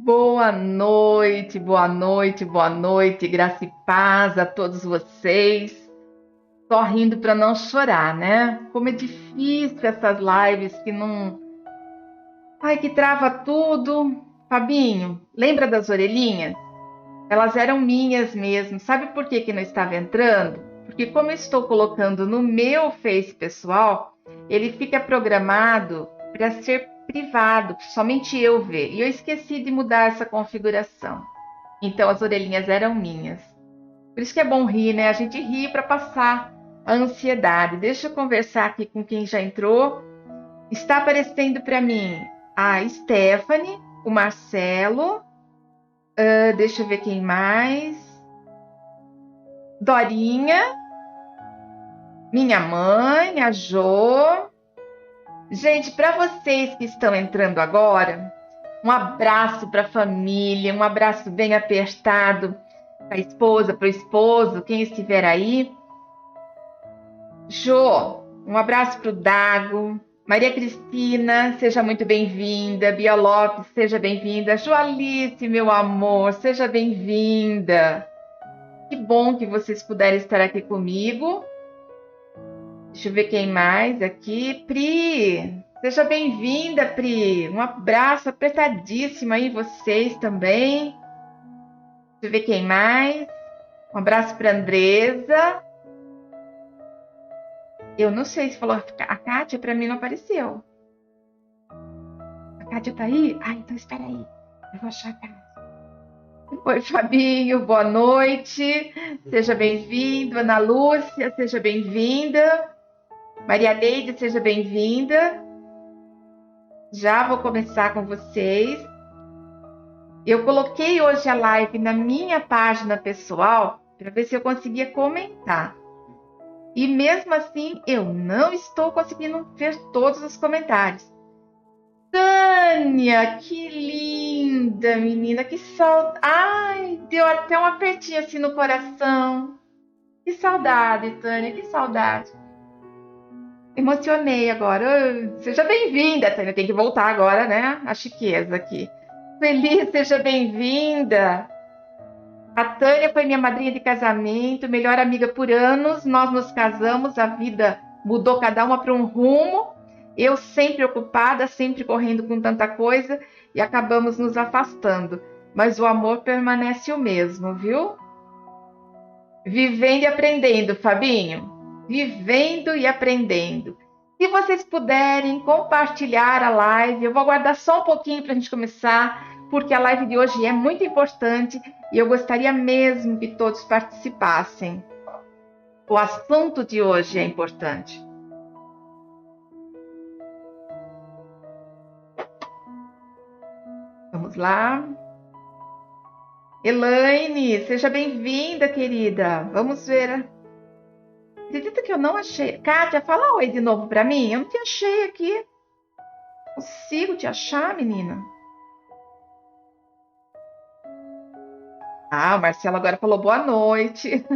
Boa noite, boa noite, boa noite, graça e paz a todos vocês. Só rindo para não chorar, né? Como é difícil essas lives que não. Ai, que trava tudo. Fabinho, lembra das orelhinhas? Elas eram minhas mesmo. Sabe por que que não estava entrando? Porque como eu estou colocando no meu Face pessoal, ele fica programado para ser privado, somente eu ver. E eu esqueci de mudar essa configuração. Então as orelhinhas eram minhas. Por isso que é bom rir, né? A gente ri para passar a ansiedade. Deixa eu conversar aqui com quem já entrou. Está aparecendo para mim a Stephanie, o Marcelo, deixa eu ver quem mais. Dorinha, minha mãe, a Jo. Gente, para vocês que estão entrando agora, um abraço para a família, um abraço bem apertado para a esposa, para o esposo, quem estiver aí. Jo, um abraço para o Dago. Maria Cristina, seja muito bem-vinda. Bia Lopes, seja bem-vinda. Joalice, meu amor, seja bem-vinda. Que bom que vocês puderam estar aqui comigo. Deixa eu ver quem mais aqui. Pri, seja bem-vinda, Pri. Um abraço apertadíssimo aí vocês também. Deixa eu ver quem mais. Um abraço para Andresa. Eu não sei se falou a Kátia, para mim não apareceu. A Kátia tá aí? Ah, então espera aí. Eu vou achar a Kátia. Oi, Fabinho, boa noite. Seja bem-vindo. Ana Lúcia, seja bem-vinda. Maria Leide, seja bem-vinda. Já vou começar com vocês. Eu coloquei hoje a live na minha página pessoal para ver se eu conseguia comentar. E mesmo assim, eu não estou conseguindo ver todos os comentários. Tânia, que linda, menina, que saudade. Ai, deu até um apertinho assim no coração. Que saudade, Tânia, que saudade. Emocionei agora. Seja bem-vinda, Tânia. Tem que voltar agora, né? A chiqueza aqui. Feliz, seja bem-vinda. A Tânia foi minha madrinha de casamento, melhor amiga por anos. Nós nos casamos, a vida mudou cada uma para um rumo. Eu sempre ocupada, sempre correndo com tanta coisa e acabamos nos afastando. Mas o amor permanece o mesmo, viu? Vivendo e aprendendo, Fabinho. Vivendo e aprendendo. Se vocês puderem compartilhar a live, eu vou aguardar só um pouquinho para a gente começar, porque a live de hoje é muito importante e eu gostaria mesmo que todos participassem. O assunto de hoje é importante. Vamos lá. Elaine, seja bem-vinda, querida. Vamos ver. Acredita que eu não achei. Kátia, fala oi de novo para mim. Eu não te achei aqui. Consigo te achar, menina? Ah, o Marcelo agora falou boa noite.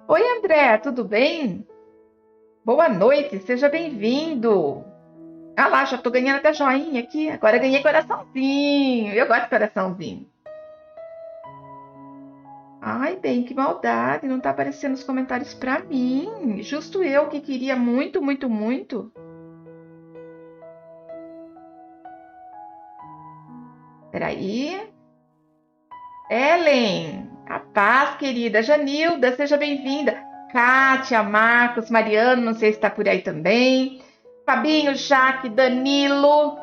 Oi, André, tudo bem? Boa noite, seja bem-vindo. Ah lá, já tô ganhando até joinha aqui. Agora ganhei coraçãozinho. Eu gosto de coraçãozinho. Ai, bem, que maldade. Não tá aparecendo os comentários pra mim. Justo eu que queria muito, muito, muito. Peraí. Ellen, a paz, querida. Janilda, seja bem-vinda. Kátia, Marcos, Mariano, não sei se está por aí também. Fabinho, Jaque, Danilo,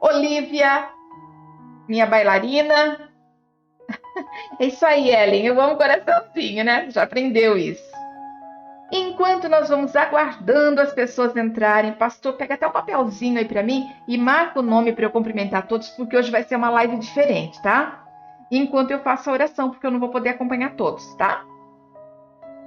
Olivia, minha bailarina. É isso aí, Ellen. Eu amo coraçãozinho, né? Já aprendeu isso. Enquanto nós vamos aguardando as pessoas entrarem, pastor, pega até um papelzinho aí para mim e marca o nome para eu cumprimentar todos, porque hoje vai ser uma live diferente, tá? Enquanto eu faço a oração, porque eu não vou poder acompanhar todos, tá?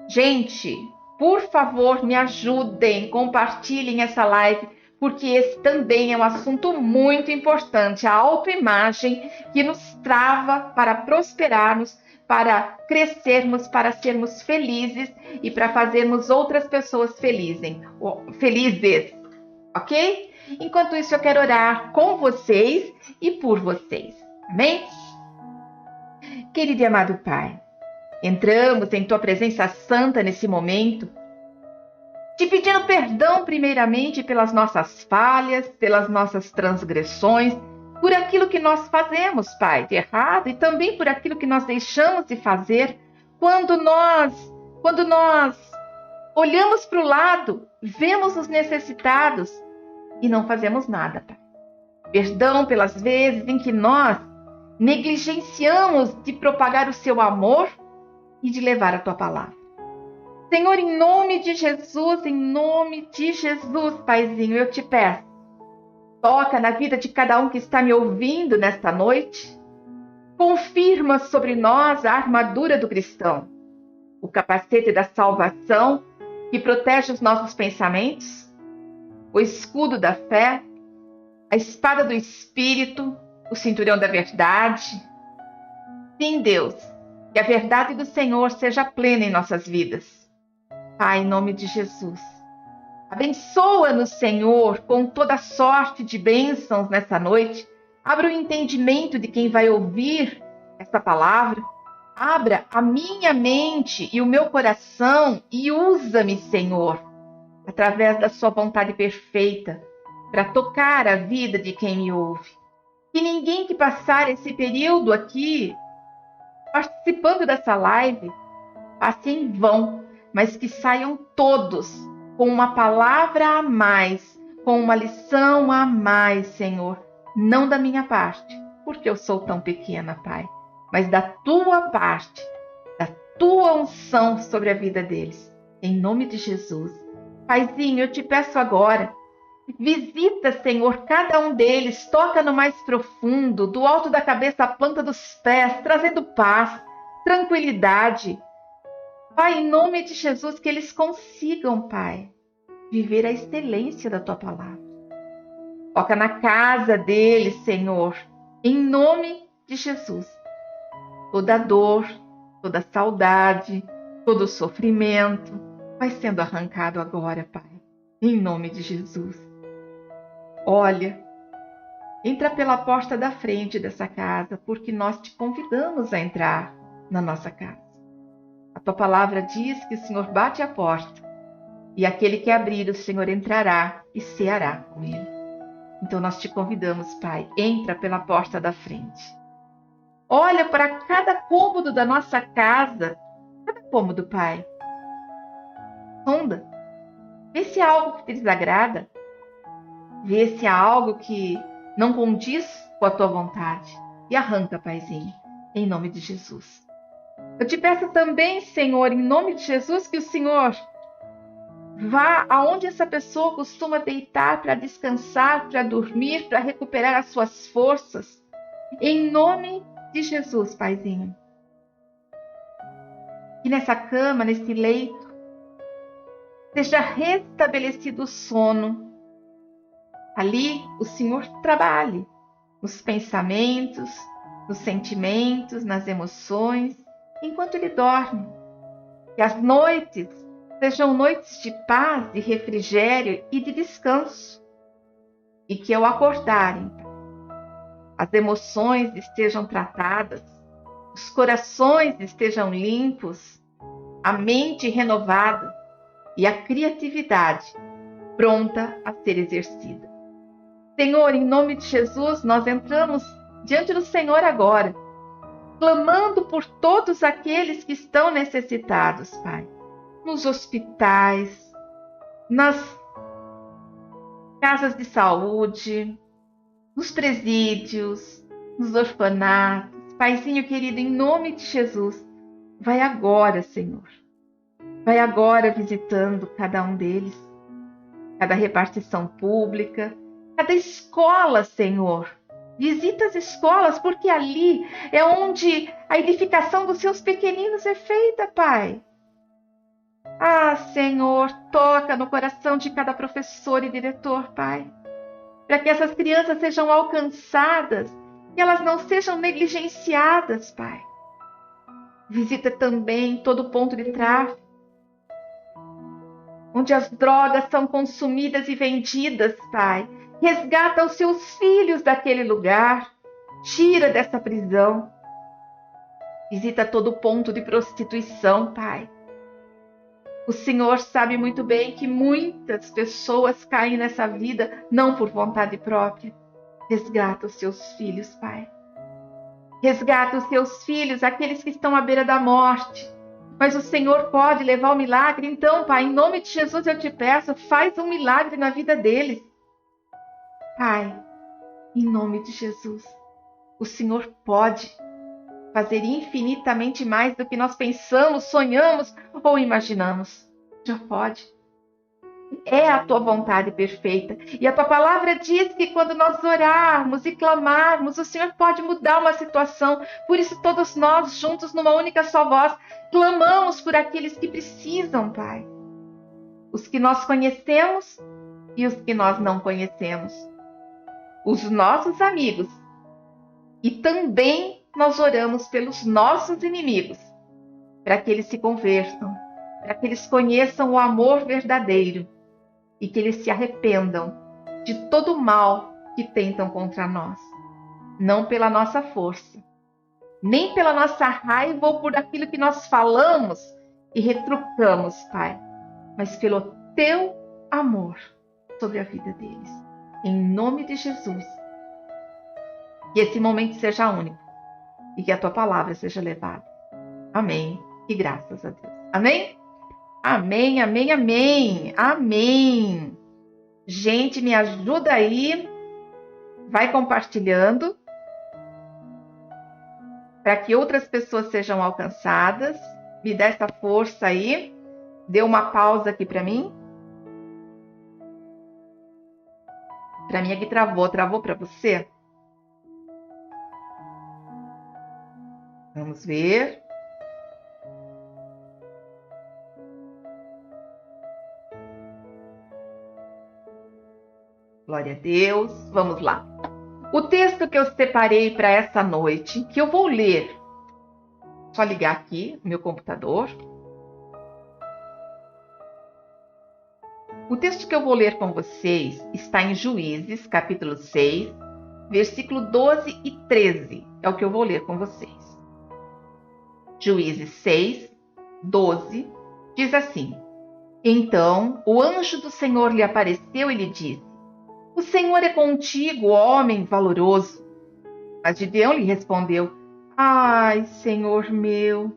Gente, por favor, me ajudem, compartilhem essa live, porque esse também é um assunto muito importante, a autoimagem que nos trava para prosperarmos, para crescermos, para sermos felizes e para fazermos outras pessoas felizes, ok? Enquanto isso, eu quero orar com vocês e por vocês. Amém? Querido e amado Pai, entramos em Tua presença santa nesse momento, te pedindo perdão primeiramente pelas nossas falhas, pelas nossas transgressões, por aquilo que nós fazemos, Pai, de errado, e também por aquilo que nós deixamos de fazer quando nós olhamos para o lado, vemos os necessitados e não fazemos nada, Pai. Perdão pelas vezes em que nós negligenciamos de propagar o Seu amor e de levar a Tua palavra. Senhor, em nome de Jesus, Paizinho, eu te peço, toca na vida de cada um que está me ouvindo nesta noite, confirma sobre nós a armadura do cristão, o capacete da salvação que protege os nossos pensamentos, o escudo da fé, a espada do Espírito, o cinturão da verdade. Sim, Deus, que a verdade do Senhor seja plena em nossas vidas. Pai, em nome de Jesus, abençoa-nos, Senhor, com toda sorte de bênçãos nessa noite. Abra o entendimento de quem vai ouvir esta palavra. Abra a minha mente e o meu coração e usa-me, Senhor, através da sua vontade perfeita, para tocar a vida de quem me ouve. Que ninguém que passar esse período aqui, participando dessa live, passe em vão, mas que saiam todos com uma palavra a mais, com uma lição a mais, Senhor. Não da minha parte, porque eu sou tão pequena, Pai, mas da Tua parte, da Tua unção sobre a vida deles. Em nome de Jesus. Paizinho, eu te peço agora, visita, Senhor, cada um deles, toca no mais profundo, do alto da cabeça à planta dos pés, trazendo paz, tranquilidade. Pai, em nome de Jesus, que eles consigam, Pai, viver a excelência da Tua palavra. Toca na casa deles, Senhor, em nome de Jesus. Toda dor, toda saudade, todo sofrimento vai sendo arrancado agora, Pai, em nome de Jesus. Olha, entra pela porta da frente dessa casa, porque nós te convidamos a entrar na nossa casa. A Tua palavra diz que o Senhor bate a porta e aquele que abrir, o Senhor entrará e ceará com ele. Então nós te convidamos, Pai, entra pela porta da frente. Olha para cada cômodo da nossa casa, cada cômodo, Pai. Sonda, vê se há algo que te desagrada, vê se há algo que não condiz com a Tua vontade e arranca, Paizinho, em nome de Jesus. Eu te peço também, Senhor, em nome de Jesus, que o Senhor vá aonde essa pessoa costuma deitar para descansar, para dormir, para recuperar as suas forças. Em nome de Jesus, Paizinho. Que nessa cama, nesse leito, seja restabelecido o sono. Ali o Senhor trabalhe nos pensamentos, nos sentimentos, nas emoções, enquanto ele dorme. Que as noites sejam noites de paz, de refrigério e de descanso. E que ao acordarem, as emoções estejam tratadas, os corações estejam limpos, a mente renovada e a criatividade pronta a ser exercida. Senhor, em nome de Jesus, nós entramos diante do Senhor agora, clamando por todos aqueles que estão necessitados, Pai, nos hospitais, nas casas de saúde, nos presídios, nos orfanatos. Paizinho querido, em nome de Jesus, vai agora, Senhor. Vai agora visitando cada um deles, cada repartição pública, cada escola, Senhor. Visita as escolas, porque ali é onde a edificação dos seus pequeninos é feita, Pai. Ah, Senhor, toca no coração de cada professor e diretor, Pai, para que essas crianças sejam alcançadas e elas não sejam negligenciadas, Pai. Visita também todo ponto de tráfico, onde as drogas são consumidas e vendidas, Pai. Resgata os seus filhos daquele lugar. Tira dessa prisão. Visita todo ponto de prostituição, Pai. O Senhor sabe muito bem que muitas pessoas caem nessa vida não por vontade própria. Resgata os seus filhos, Pai. Resgata os seus filhos, aqueles que estão à beira da morte. Mas o Senhor pode levar o milagre. Então, Pai, em nome de Jesus eu te peço, faz um milagre na vida deles. Pai, em nome de Jesus, o Senhor pode fazer infinitamente mais do que nós pensamos, sonhamos ou imaginamos. Já pode. É a tua vontade perfeita. E a tua palavra diz que quando nós orarmos e clamarmos, o Senhor pode mudar uma situação. Por isso, todos nós, juntos, numa única só voz, clamamos por aqueles que precisam, Pai. Os que nós conhecemos e os que nós não conhecemos. Os nossos amigos. E também nós oramos pelos nossos inimigos, para que eles se convertam, para que eles conheçam o amor verdadeiro e que eles se arrependam de todo o mal que tentam contra nós. Não pela nossa força, nem pela nossa raiva ou por aquilo que nós falamos e retrucamos, Pai, mas pelo teu amor sobre a vida deles. Em nome de Jesus. Que esse momento seja único e que a tua palavra seja levada. Amém. E graças a Deus. Amém? Amém, amém, amém. Amém. Gente, me ajuda aí. Vai compartilhando para que outras pessoas sejam alcançadas. Me dá essa força aí. Dê uma pausa aqui para mim. Para mim aqui travou. Travou para você? Vamos ver. Glória a Deus. Vamos lá. O texto que eu separei para essa noite, que eu vou ler. Só ligar aqui o meu computador. O texto que eu vou ler com vocês está em Juízes, capítulo 6, versículo 12 e 13. É o que eu vou ler com vocês. Juízes 6, 12, diz assim: Então o anjo do Senhor lhe apareceu e lhe disse: O Senhor é contigo, homem valoroso. Mas Gideão lhe respondeu: Ai, Senhor meu,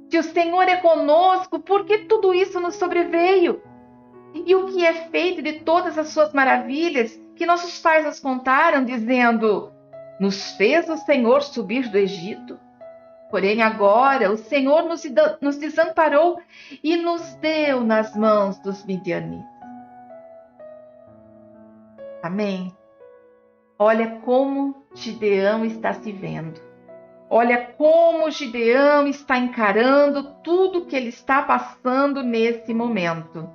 se o Senhor é conosco, por que tudo isso nos sobreveio? E o que é feito de todas as suas maravilhas que nossos pais nos contaram, dizendo: Nos fez o Senhor subir do Egito? Porém agora o Senhor nos desamparou e nos deu nas mãos dos midianitas. Amém? Olha como Gideão está se vendo. Olha como Gideão está encarando tudo que ele está passando nesse momento.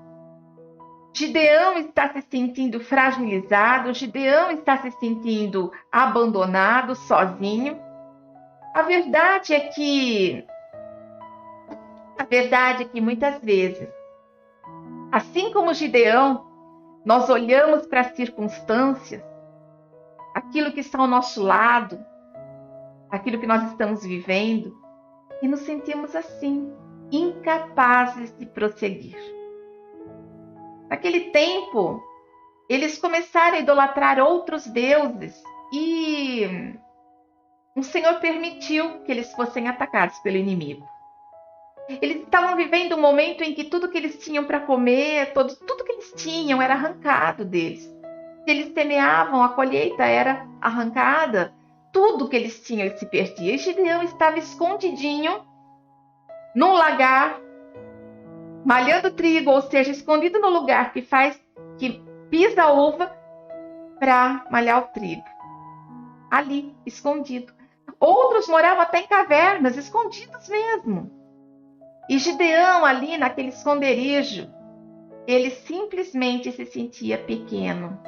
Gideão está se sentindo fragilizado, Gideão está se sentindo abandonado, sozinho. A verdade é que muitas vezes, assim como Gideão, nós olhamos para as circunstâncias, aquilo que está ao nosso lado, aquilo que nós estamos vivendo, e nos sentimos assim, incapazes de prosseguir. Naquele tempo, eles começaram a idolatrar outros deuses e o Senhor permitiu que eles fossem atacados pelo inimigo. Eles estavam vivendo um momento em que tudo que eles tinham para comer, tudo que eles tinham era arrancado deles. Se eles semeavam, a colheita era arrancada. Tudo que eles tinham se perdia. E Gideão estava escondidinho num lagar, malhando trigo, ou seja, escondido no lugar que pisa a uva para malhar o trigo. Ali, escondido. Outros moravam até em cavernas, escondidos mesmo. E Gideão, ali naquele esconderijo, ele simplesmente se sentia pequeno.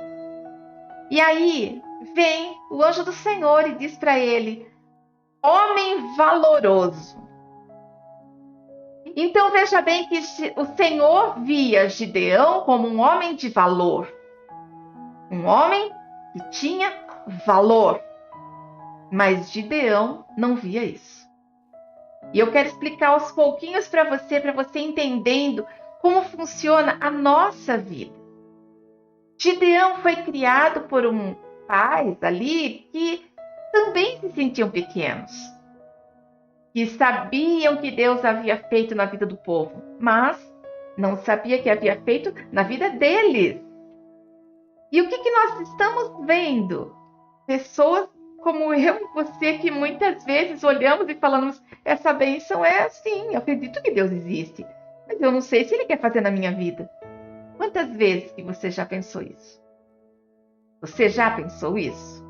E aí vem o anjo do Senhor e diz para ele: homem valoroso. Então veja bem que o Senhor via Gideão como um homem de valor. Um homem que tinha valor. Mas Gideão não via isso. E eu quero explicar aos pouquinhos para você entendendo como funciona a nossa vida. Gideão foi criado por pais ali que também se sentiam pequenos, que sabiam que Deus havia feito na vida do povo, mas não sabia que havia feito na vida deles. E o que nós estamos vendo? Pessoas como eu e você que muitas vezes olhamos e falamos, essa bênção é assim, eu acredito que Deus existe, mas eu não sei se Ele quer fazer na minha vida. Quantas vezes que você já pensou isso? Você já pensou isso?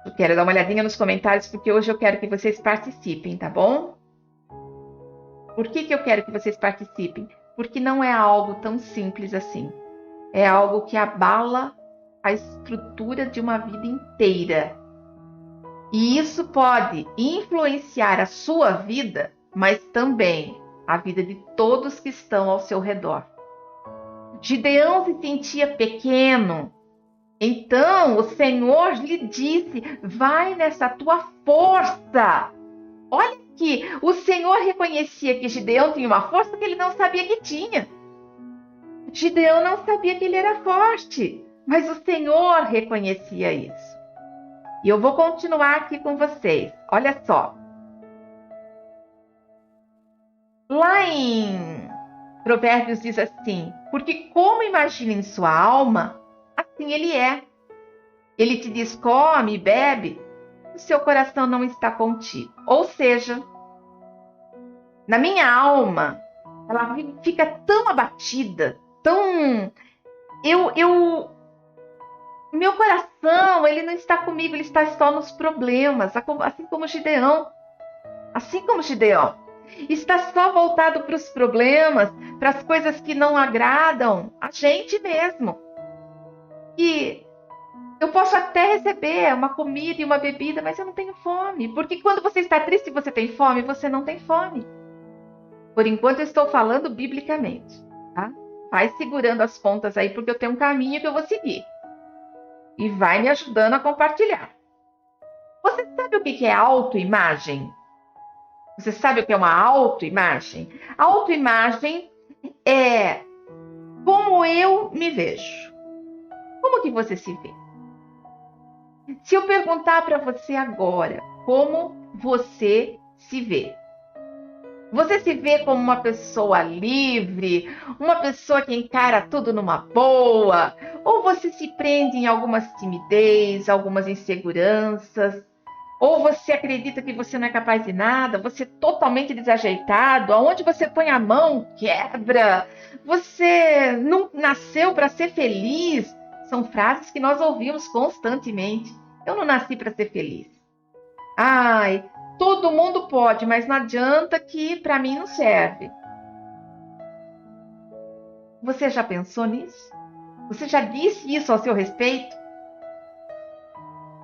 Eu quero dar uma olhadinha nos comentários, porque hoje eu quero que vocês participem, tá bom? Por que eu quero que vocês participem? Porque não é algo tão simples assim. É algo que abala a estrutura de uma vida inteira. E isso pode influenciar a sua vida, mas também a vida de todos que estão ao seu redor. Gideão se sentia pequeno. Então o Senhor lhe disse, vai nessa tua força. Olha que o Senhor reconhecia que Gideão tinha uma força que ele não sabia que tinha. Gideão não sabia que ele era forte, mas o Senhor reconhecia isso. E eu vou continuar aqui com vocês. Olha só. Lá em Provérbios diz assim, porque como imagina em sua alma, assim ele é. Ele te diz, come e bebe, o seu coração não está contigo. Ou seja, na minha alma, ela fica tão abatida, tão... Meu coração, ele não está comigo, ele está só nos problemas, assim como Gideão. Assim como Gideão. Está só voltado para os problemas, para as coisas que não agradam a gente mesmo. E eu posso até receber uma comida e uma bebida, mas eu não tenho fome. Porque quando você está triste e você tem fome, você não tem fome. Por enquanto eu estou falando biblicamente, tá? Vai segurando as pontas aí, porque eu tenho um caminho que eu vou seguir. E vai me ajudando a compartilhar. Você sabe o que é autoimagem? Você sabe o que é uma autoimagem? A autoimagem é como eu me vejo. Como que você se vê? Se eu perguntar para você agora, como você se vê? Você se vê como uma pessoa livre, uma pessoa que encara tudo numa boa? Ou você se prende em algumas timidez, algumas inseguranças? Ou você acredita que você não é capaz de nada? Você é totalmente desajeitado? Aonde você põe a mão, quebra? Você não nasceu para ser feliz? São frases que nós ouvimos constantemente. Eu não nasci para ser feliz. Ai, todo mundo pode, mas não adianta que para mim não serve. Você já pensou nisso? Você já disse isso ao seu respeito?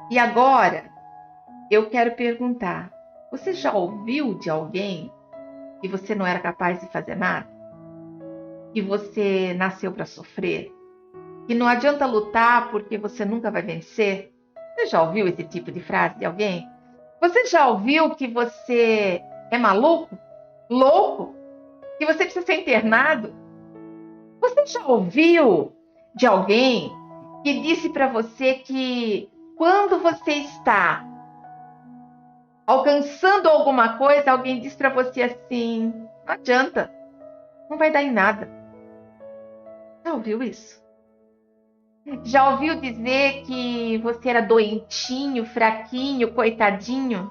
E agora, eu quero perguntar, você já ouviu de alguém que você não era capaz de fazer nada? Que você nasceu para sofrer? Que não adianta lutar porque você nunca vai vencer? Você já ouviu esse tipo de frase de alguém? Você já ouviu que você é maluco? Louco? Que você precisa ser internado? Você já ouviu de alguém que disse para você que quando você está alcançando alguma coisa, alguém diz para você assim, não adianta, não vai dar em nada. Já ouviu isso? Já ouviu dizer que você era doentinho, fraquinho, coitadinho?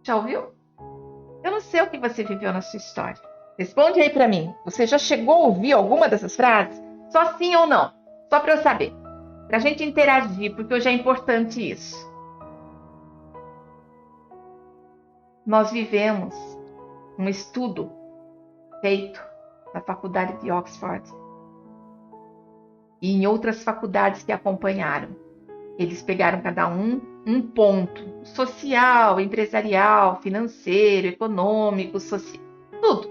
Já ouviu? Eu não sei o que você viveu na sua história. Responde aí para mim. Você já chegou a ouvir alguma dessas frases? Só sim ou não? Só para eu saber. Para a gente interagir, porque hoje é importante isso. Nós vivemos um estudo feito na faculdade de Oxford e em outras faculdades que acompanharam. Eles pegaram cada um ponto social, empresarial, financeiro, econômico, social, tudo.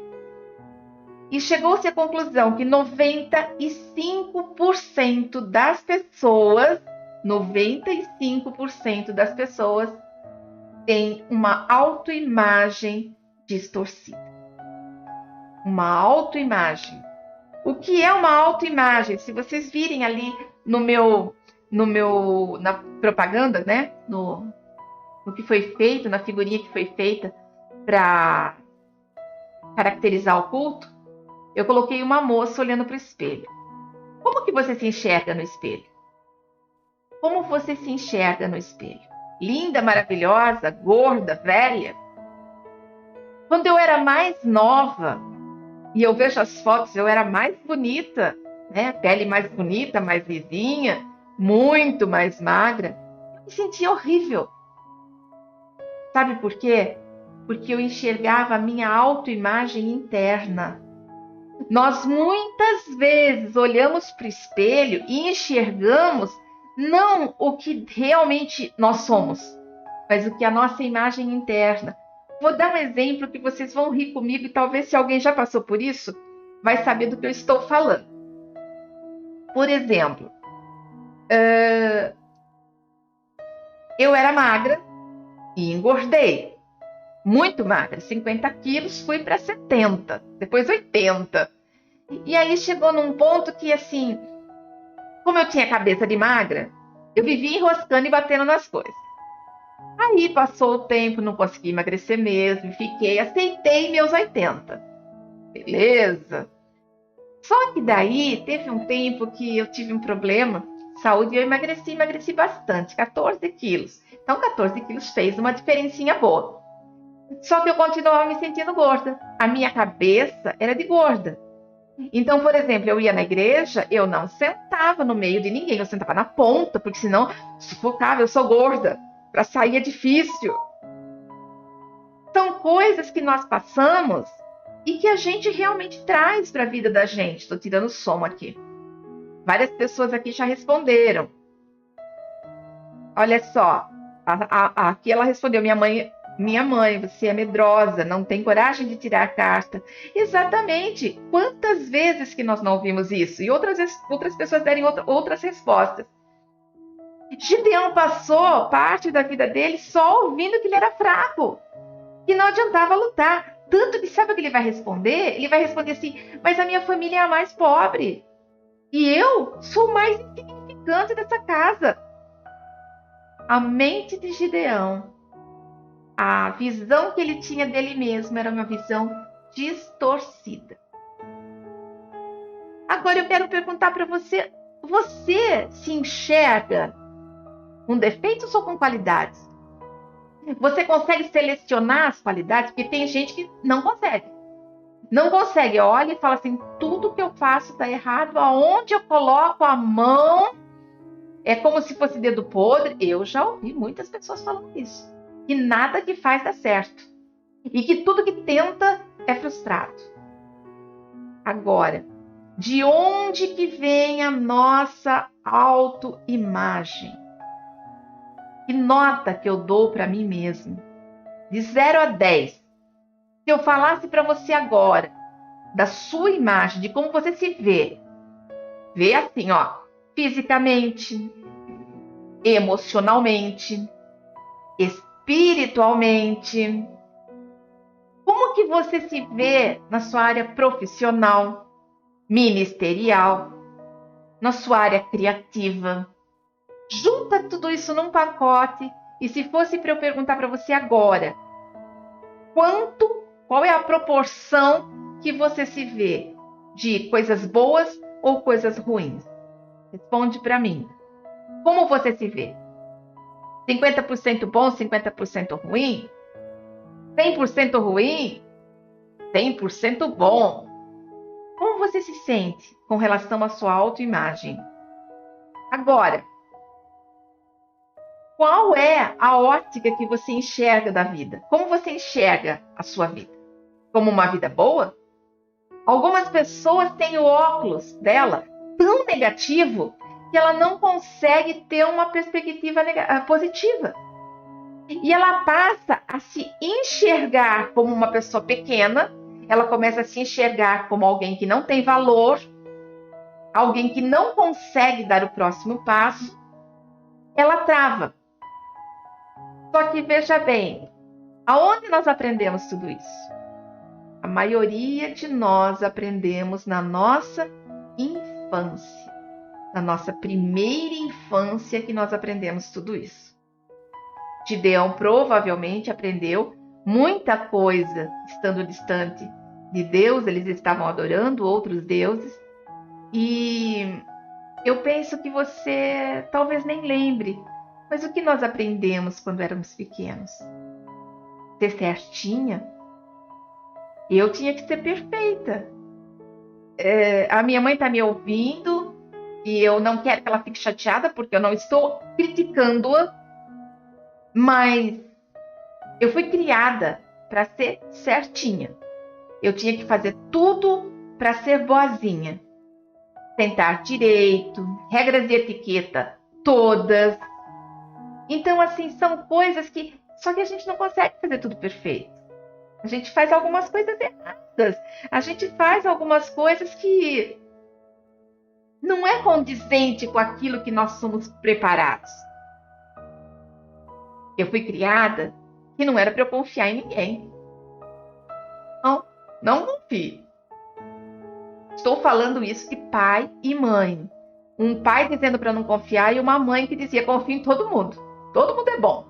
E chegou-se à conclusão que 95% das pessoas 95% das pessoas têm uma autoimagem distorcida. Uma autoimagem. O que é uma autoimagem? Se vocês virem ali na propaganda, né? No que foi feito, na figurinha que foi feita para caracterizar o culto, eu coloquei uma moça olhando para o espelho. Como que você se enxerga no espelho? Como você se enxerga no espelho? Linda, maravilhosa, gorda, velha? Quando eu era mais nova, e eu vejo as fotos, eu era mais bonita, né? Pele mais bonita, mais lisinha, muito mais magra. Eu me sentia horrível. Sabe por quê? Porque eu enxergava a minha autoimagem interna. Nós muitas vezes olhamos para o espelho e enxergamos não o que realmente nós somos, mas o que é a nossa imagem interna. Vou dar um exemplo que vocês vão rir comigo e talvez se alguém já passou por isso, vai saber do que eu estou falando. Por exemplo, eu era magra e engordei. Muito magra, 50 quilos, fui para 70, depois 80. E aí chegou num ponto que, assim, como eu tinha cabeça de magra, eu vivia enroscando e batendo nas coisas. Aí passou o tempo, não consegui emagrecer mesmo, aceitei meus 80. Beleza. Só que daí teve um tempo que eu tive um problema de saúde e eu emagreci bastante, 14 quilos. Então 14 quilos fez uma diferencinha boa. Só que eu continuava me sentindo gorda. A minha cabeça era de gorda. Então, por exemplo, eu ia na igreja, eu não sentava no meio de ninguém, eu sentava na ponta, porque senão sufocava, eu sou gorda. Para sair é difícil. São coisas que nós passamos e que a gente realmente traz para a vida da gente. Estou tirando som aqui. Várias pessoas aqui já responderam. Olha só, aqui ela respondeu, minha mãe, você é medrosa, não tem coragem de tirar a carta. Exatamente. Quantas vezes que nós não ouvimos isso? E outras pessoas derem outras respostas. Gideão passou parte da vida dele só ouvindo que ele era fraco, que não adiantava lutar. Tanto que sabe o que ele vai responder? Ele vai responder assim, mas a minha família é a mais pobre. E eu sou o mais insignificante dessa casa. A mente de Gideão, a visão que ele tinha dele mesmo era uma visão distorcida. Agora eu quero perguntar para você, você se enxerga com defeitos ou com qualidades? Você consegue selecionar as qualidades? Porque tem gente que não consegue. Não consegue, olha e fala assim, tudo que eu faço está errado, aonde eu coloco a mão é como se fosse dedo podre. Eu já ouvi muitas pessoas falando isso. Que nada que faz dá certo. E que tudo que tenta é frustrado. Agora, de onde que vem a nossa autoimagem? Que nota que eu dou para mim mesmo? De 0 a 10. Se eu falasse para você agora da sua imagem, de como você se vê assim, ó, fisicamente, emocionalmente, espiritualmente, como que você se vê na sua área profissional, ministerial, na sua área criativa? Junta tudo isso num pacote e se fosse para eu perguntar para você agora, qual é a proporção que você se vê de coisas boas ou coisas ruins? Responde para mim. Como você se vê? 50% bom, 50% ruim? 100% ruim? 100% bom? Como você se sente com relação à sua autoimagem? Agora, qual é a ótica que você enxerga da vida? Como você enxerga a sua vida? Como uma vida boa? Algumas pessoas têm o óculos dela tão negativo que ela não consegue ter uma perspectiva positiva. E ela passa a se enxergar como uma pessoa pequena, ela começa a se enxergar como alguém que não tem valor, alguém que não consegue dar o próximo passo. ela trava. Só que veja bem, aonde nós aprendemos tudo isso? A maioria de nós aprendemos na nossa infância. Na nossa primeira infância que nós aprendemos tudo isso. Gideão provavelmente aprendeu muita coisa estando distante de Deus, eles estavam adorando outros deuses. E eu penso que você talvez nem lembre, mas o que nós aprendemos quando éramos pequenos? Ser certinha? Eu tinha que ser perfeita. A minha mãe está me ouvindo e eu não quero que ela fique chateada porque eu não estou criticando-a, mas eu fui criada para ser certinha. Eu tinha que fazer tudo para ser boazinha. Sentar direito, regras de etiqueta todas. Então, assim, são coisas que... Só que a gente não consegue fazer tudo perfeito. A gente faz algumas coisas erradas. A gente faz algumas coisas que não é condizente com aquilo que nós somos preparados. Eu fui criada que não era para eu confiar em ninguém. Não confie. Estou falando isso de pai e mãe. Um pai dizendo para não confiar e uma mãe que dizia confia em todo mundo. Todo mundo é bom.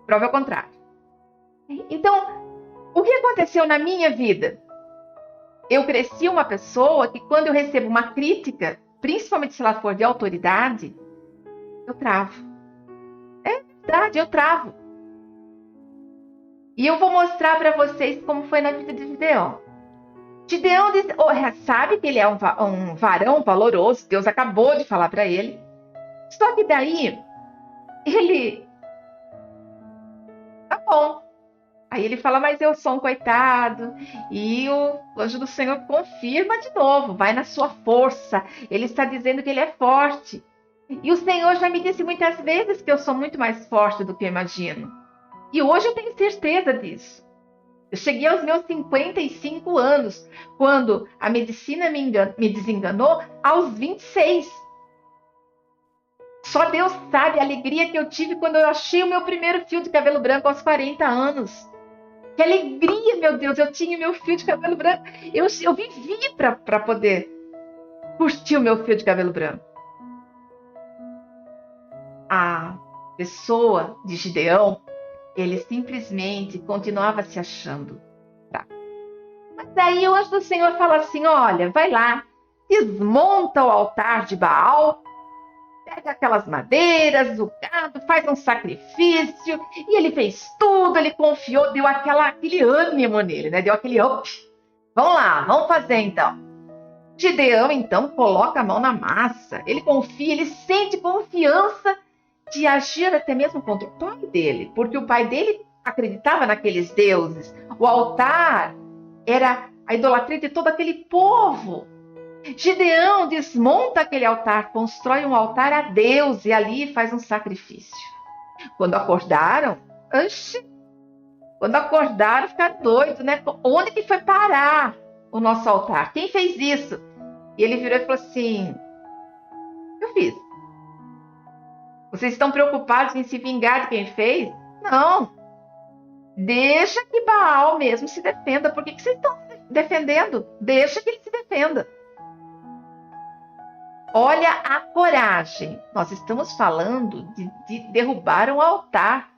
Prova ao contrário. Então, o que aconteceu na minha vida? Eu cresci uma pessoa que quando eu recebo uma crítica, principalmente se ela for de autoridade, eu travo. É verdade, eu travo. E eu vou mostrar para vocês como foi na vida de Gideão. Gideão sabe que ele é um varão valoroso, Deus acabou de falar para ele. Só que daí, ele... Tá bom. Aí ele fala, mas eu sou um coitado. E o anjo do Senhor confirma de novo, vai na sua força. Ele está dizendo que ele é forte. E o Senhor já me disse muitas vezes que eu sou muito mais forte do que eu imagino. E hoje eu tenho certeza disso. Eu cheguei aos meus 55 anos, quando a medicina me desenganou, aos 26. Só Deus sabe a alegria que eu tive quando eu achei o meu primeiro fio de cabelo branco aos 40 anos. Que alegria, meu Deus, eu tinha meu fio de cabelo branco. Eu vivi para poder curtir o meu fio de cabelo branco. A pessoa de Gideão, ele simplesmente continuava se achando. Tá? Mas daí o anjo do Senhor fala assim, olha, vai lá, desmonta o altar de Baal, pega aquelas madeiras, o gado, faz um sacrifício. E ele fez tudo, ele confiou, deu aquele ânimo nele, né? Deu aquele up. Vamos lá, vamos fazer então. Gideão, então, coloca a mão na massa. Ele confia, ele sente confiança de agir até mesmo contra o pai dele. Porque o pai dele acreditava naqueles deuses. O altar era a idolatria de todo aquele povo. Gideão desmonta aquele altar, constrói um altar a Deus e ali faz um sacrifício. Quando acordaram, ficaram doidos, né? Onde que foi parar o nosso altar? Quem fez isso? E ele virou e falou assim, eu fiz. Vocês estão preocupados em se vingar de quem fez? Não. Deixa que Baal mesmo se defenda. Por que vocês estão defendendo? Deixa que ele se defenda. Olha a coragem. Nós estamos falando de derrubar um altar.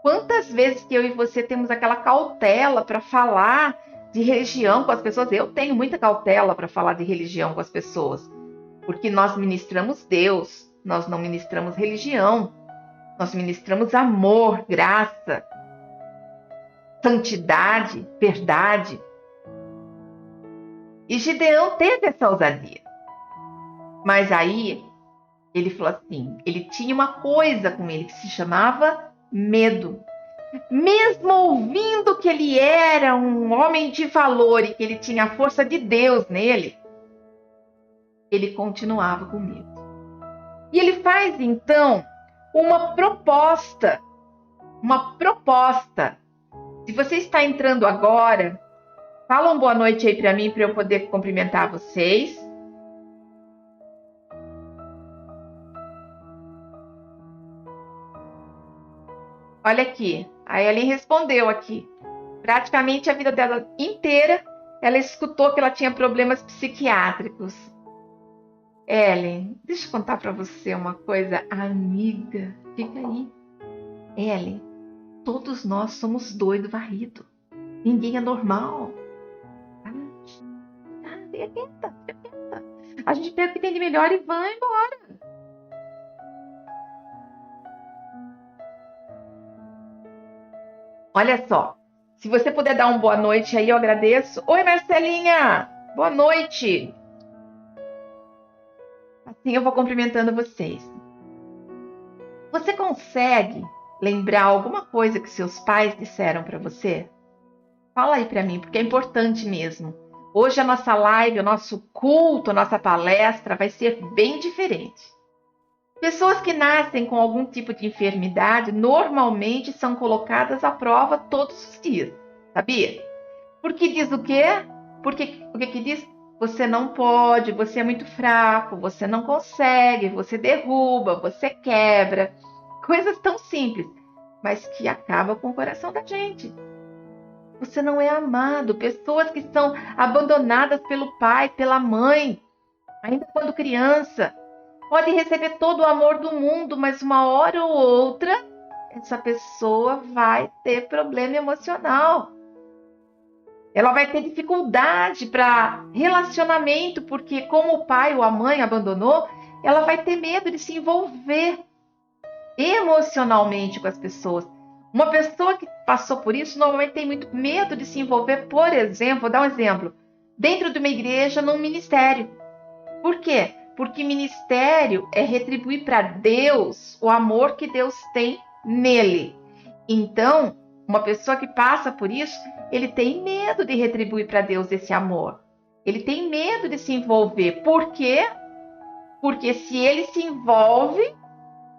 Quantas vezes que eu e você temos aquela cautela para falar de religião com as pessoas? Eu tenho muita cautela para falar de religião com as pessoas. Porque nós ministramos Deus, nós não ministramos religião. Nós ministramos amor, graça, santidade, verdade. E Gideão teve essa ousadia. Mas aí, ele falou assim, ele tinha uma coisa com ele que se chamava medo. Mesmo ouvindo que ele era um homem de valor e que ele tinha a força de Deus nele, ele continuava com medo. E ele faz, então, uma proposta. Uma proposta. Se você está entrando agora, fala uma boa noite aí para mim, para eu poder cumprimentar vocês. Olha aqui, a Ellen respondeu aqui. Praticamente a vida dela inteira, ela escutou que ela tinha problemas psiquiátricos. Ellen, deixa eu contar para você uma coisa, amiga, fica aí. Ellen, todos nós somos doido varrido. Ninguém é normal. Fica quieta, fica quieta. A gente pega o que tem de melhor e vai embora. Olha só, se você puder dar uma boa noite aí, eu agradeço. Oi, Marcelinha, boa noite. Assim eu vou cumprimentando vocês. Você consegue lembrar alguma coisa que seus pais disseram para você? Fala aí para mim, porque é importante mesmo. Hoje a nossa live, o nosso culto, a nossa palestra vai ser bem diferente. Pessoas que nascem com algum tipo de enfermidade normalmente são colocadas à prova todos os dias, sabia? Porque diz o quê? Porque o que que diz? Você não pode, você é muito fraco, você não consegue, você derruba, você quebra. Coisas tão simples, mas que acabam com o coração da gente. Você não é amado. Pessoas que são abandonadas pelo pai, pela mãe, ainda quando criança, podem receber todo o amor do mundo, mas uma hora ou outra, essa pessoa vai ter problema emocional. Ela vai ter dificuldade para relacionamento, porque como o pai ou a mãe abandonou, ela vai ter medo de se envolver emocionalmente com as pessoas. Uma pessoa que passou por isso normalmente tem muito medo de se envolver, por exemplo, vou dar um exemplo, dentro de uma igreja, num ministério. Por quê? Porque ministério é retribuir para Deus o amor que Deus tem nele. Então, uma pessoa que passa por isso, ele tem medo de retribuir para Deus esse amor. Ele tem medo de se envolver. Por quê? Porque se ele se envolve,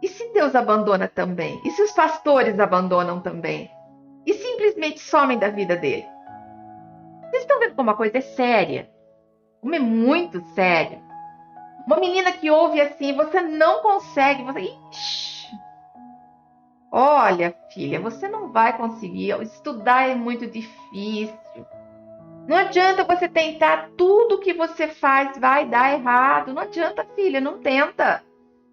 e se Deus abandona também? E se os pastores abandonam também? E simplesmente somem da vida dele? Vocês estão vendo como a coisa é séria? Como é muito sério. Uma menina que ouve assim, você não consegue, você... Ixi, olha, filha, você não vai conseguir. Estudar é muito difícil. Não adianta você tentar, tudo que você faz vai dar errado. Não adianta, filha, não tenta.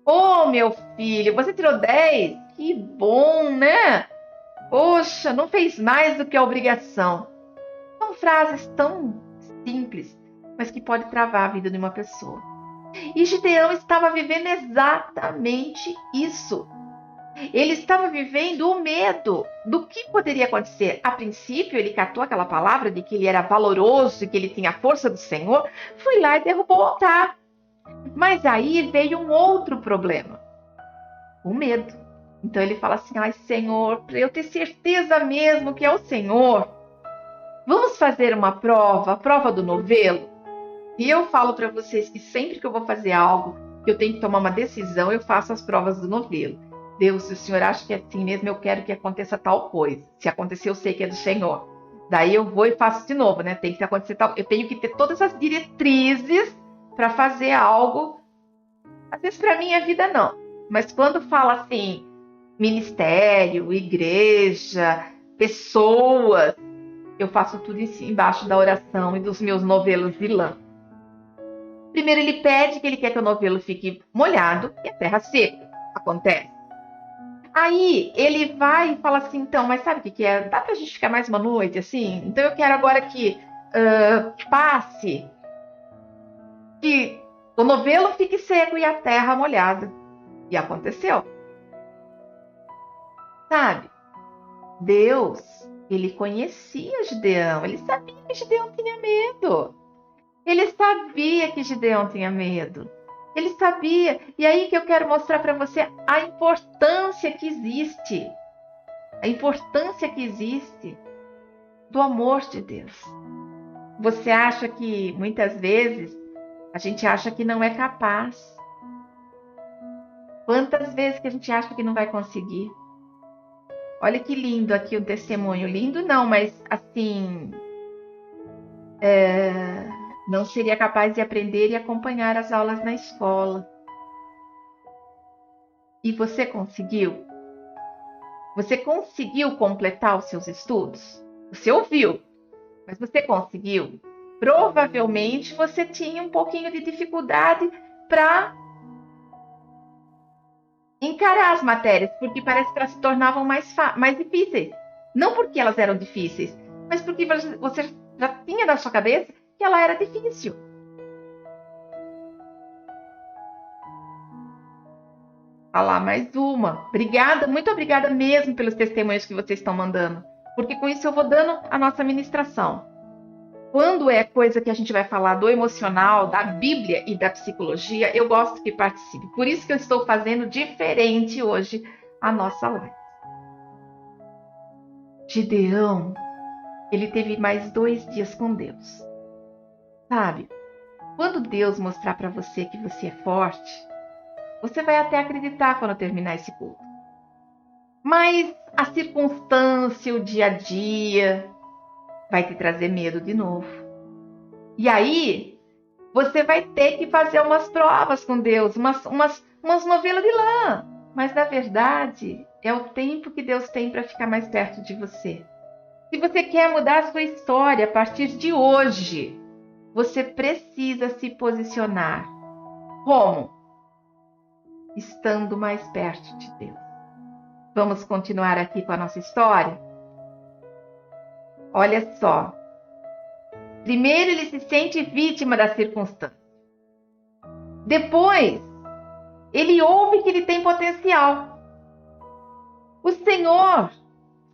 Ô, meu filho, você tirou 10? Que bom, né? Poxa, não fez mais do que a obrigação. São frases tão simples, mas que pode travar a vida de uma pessoa. E Gideão estava vivendo exatamente isso. Ele estava vivendo o medo do que poderia acontecer. A princípio, ele catou aquela palavra de que ele era valoroso e que ele tinha a força do Senhor, foi lá e derrubou o altar. Mas aí veio um outro problema, o medo. Então ele fala assim, ai Senhor, para eu ter certeza mesmo que é o Senhor, vamos fazer uma prova, a prova do novelo? E eu falo para vocês que sempre que eu vou fazer algo, que eu tenho que tomar uma decisão, eu faço as provas do novelo. Deus, se o Senhor acha que é assim mesmo, eu quero que aconteça tal coisa. Se acontecer, eu sei que é do Senhor. Daí eu vou e faço de novo, né? Tem que acontecer tal. Eu tenho que ter todas as diretrizes para fazer algo. Às vezes para mim a vida não. Mas quando fala assim, ministério, igreja, pessoas, eu faço tudo embaixo da oração e dos meus novelos de lã. Primeiro ele pede que ele quer que o novelo fique molhado e a terra seca. Acontece. Aí ele vai e fala assim, então, mas sabe o que é? Dá pra gente ficar mais uma noite assim? Então eu quero agora que passe, que o novelo fique seco e a terra molhada. E aconteceu. Sabe? Deus, ele conhecia Gideão, ele sabia que Gideão tinha medo. Ele sabia que Gideão tinha medo. Ele sabia. E aí que eu quero mostrar para você a importância que existe. A importância que existe do amor de Deus. Você acha que, muitas vezes, a gente acha que não é capaz. Quantas vezes que a gente acha que não vai conseguir? Olha que lindo aqui o testemunho. Lindo não, mas assim... não seria capaz de aprender e acompanhar as aulas na escola. E você conseguiu? Você conseguiu completar os seus estudos? Você ouviu, mas você conseguiu? Provavelmente você tinha um pouquinho de dificuldade para encarar as matérias, porque parece que elas se tornavam mais difíceis. Não porque elas eram difíceis, mas porque você já tinha na sua cabeça que ela era difícil. Falar mais uma. Obrigada, muito obrigada mesmo pelos testemunhos que vocês estão mandando, porque com isso eu vou dando a nossa ministração. Quando é coisa que a gente vai falar do emocional, da Bíblia e da psicologia, eu gosto que participe. Por isso que eu estou fazendo diferente hoje a nossa live. Gideão, ele teve mais 2 dias com Deus. Sabe, quando Deus mostrar para você que você é forte, você vai até acreditar quando terminar esse culto. Mas a circunstância, o dia a dia, vai te trazer medo de novo. E aí, você vai ter que fazer umas provas com Deus, umas novelas de lã. Mas, na verdade, é o tempo que Deus tem para ficar mais perto de você. Se você quer mudar a sua história a partir de hoje, você precisa se posicionar. Como? Estando mais perto de Deus. Vamos continuar aqui com a nossa história? Olha só. Primeiro, ele se sente vítima da circunstância. Depois, ele ouve que ele tem potencial. O Senhor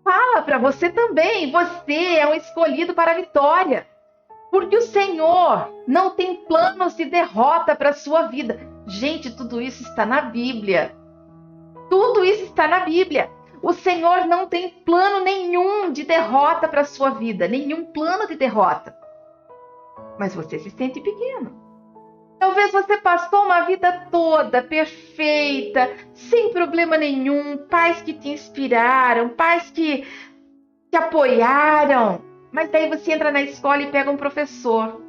fala para você também. Você é um escolhido para a vitória. Porque o Senhor não tem planos de derrota para a sua vida. Gente, tudo isso está na Bíblia. Tudo isso está na Bíblia. O Senhor não tem plano nenhum de derrota para a sua vida. Nenhum plano de derrota. Mas você se sente pequeno. Talvez você passou uma vida toda perfeita, sem problema nenhum, pais que te inspiraram, pais que te apoiaram. Mas daí você entra na escola e pega um professor.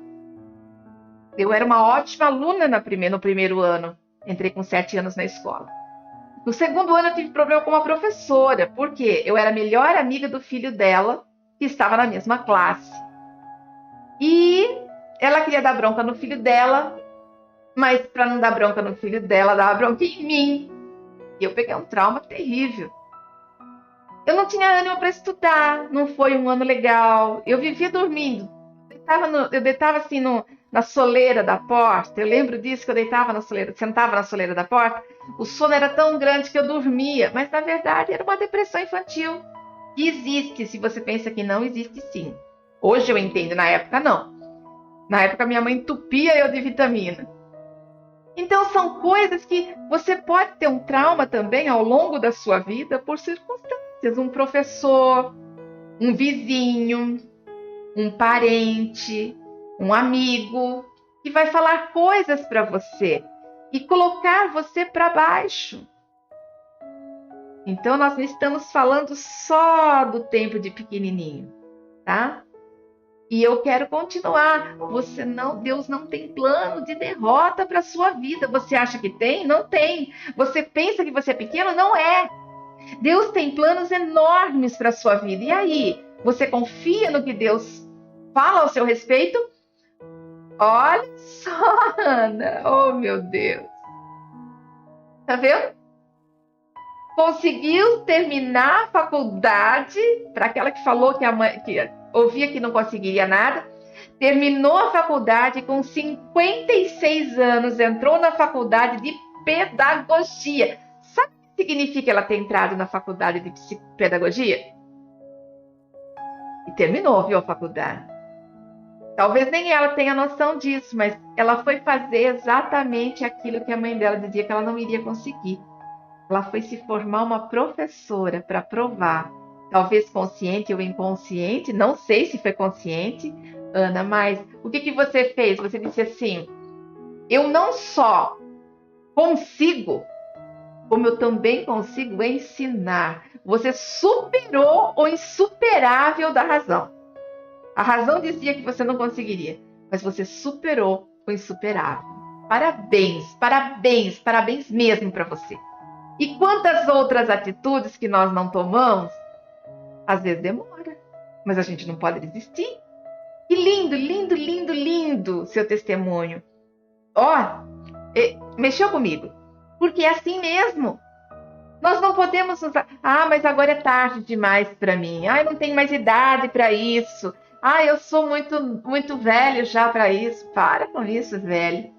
Eu era uma ótima aluna no primeiro ano. Entrei com 7 anos na escola. No segundo ano eu tive problema com uma professora, porque eu era a melhor amiga do filho dela, que estava na mesma classe. E ela queria dar bronca no filho dela, mas para não dar bronca no filho dela, dava bronca em mim. E eu peguei um trauma terrível. Eu não tinha ânimo para estudar, não foi um ano legal. Eu vivia dormindo. Eu deitava assim na soleira da porta. Eu lembro disso, que eu deitava na soleira, sentava na soleira da porta. O sono era tão grande que eu dormia, mas na verdade era uma depressão infantil. Que existe, se você pensa que não, existe sim. Hoje eu entendo, na época não. Na época minha mãe entupia eu de vitamina. Então são coisas que você pode ter um trauma também ao longo da sua vida por circunstâncias. Um professor, um vizinho, um parente, um amigo, que vai falar coisas para você e colocar você para baixo. Então nós não estamos falando só do tempo de pequenininho, tá? E eu quero continuar. Deus não tem plano de derrota para a sua vida. Você acha que tem? Não tem. Você pensa que você é pequeno? Não é. Deus tem planos enormes para a sua vida. E aí? Você confia no que Deus fala ao seu respeito? Olha só, Ana. Oh, meu Deus. Tá vendo? Conseguiu terminar a faculdade, para aquela que falou que a mãe... ouvia que não conseguiria nada, terminou a faculdade com 56 anos, entrou na faculdade de pedagogia. Sabe o que significa ela ter entrado na faculdade de pedagogia? E terminou, viu, a faculdade. Talvez nem ela tenha noção disso, mas ela foi fazer exatamente aquilo que a mãe dela dizia que ela não iria conseguir. Ela foi se formar uma professora para provar. Talvez consciente ou inconsciente, não sei se foi consciente, Ana, mas o que você fez? Você disse assim, eu não só consigo, como eu também consigo ensinar. Você superou o insuperável da razão. A razão dizia que você não conseguiria, mas você superou o insuperável. Parabéns, parabéns, parabéns mesmo para você. E quantas outras atitudes que nós não tomamos, às vezes demora, mas a gente não pode desistir. Que lindo, lindo, lindo, lindo seu testemunho. Ó, mexeu comigo, porque é assim mesmo. Nós não podemos usar, mas agora é tarde demais para mim. Eu não tenho mais idade para isso. Eu sou muito, muito velho já para isso. Para com isso, velho.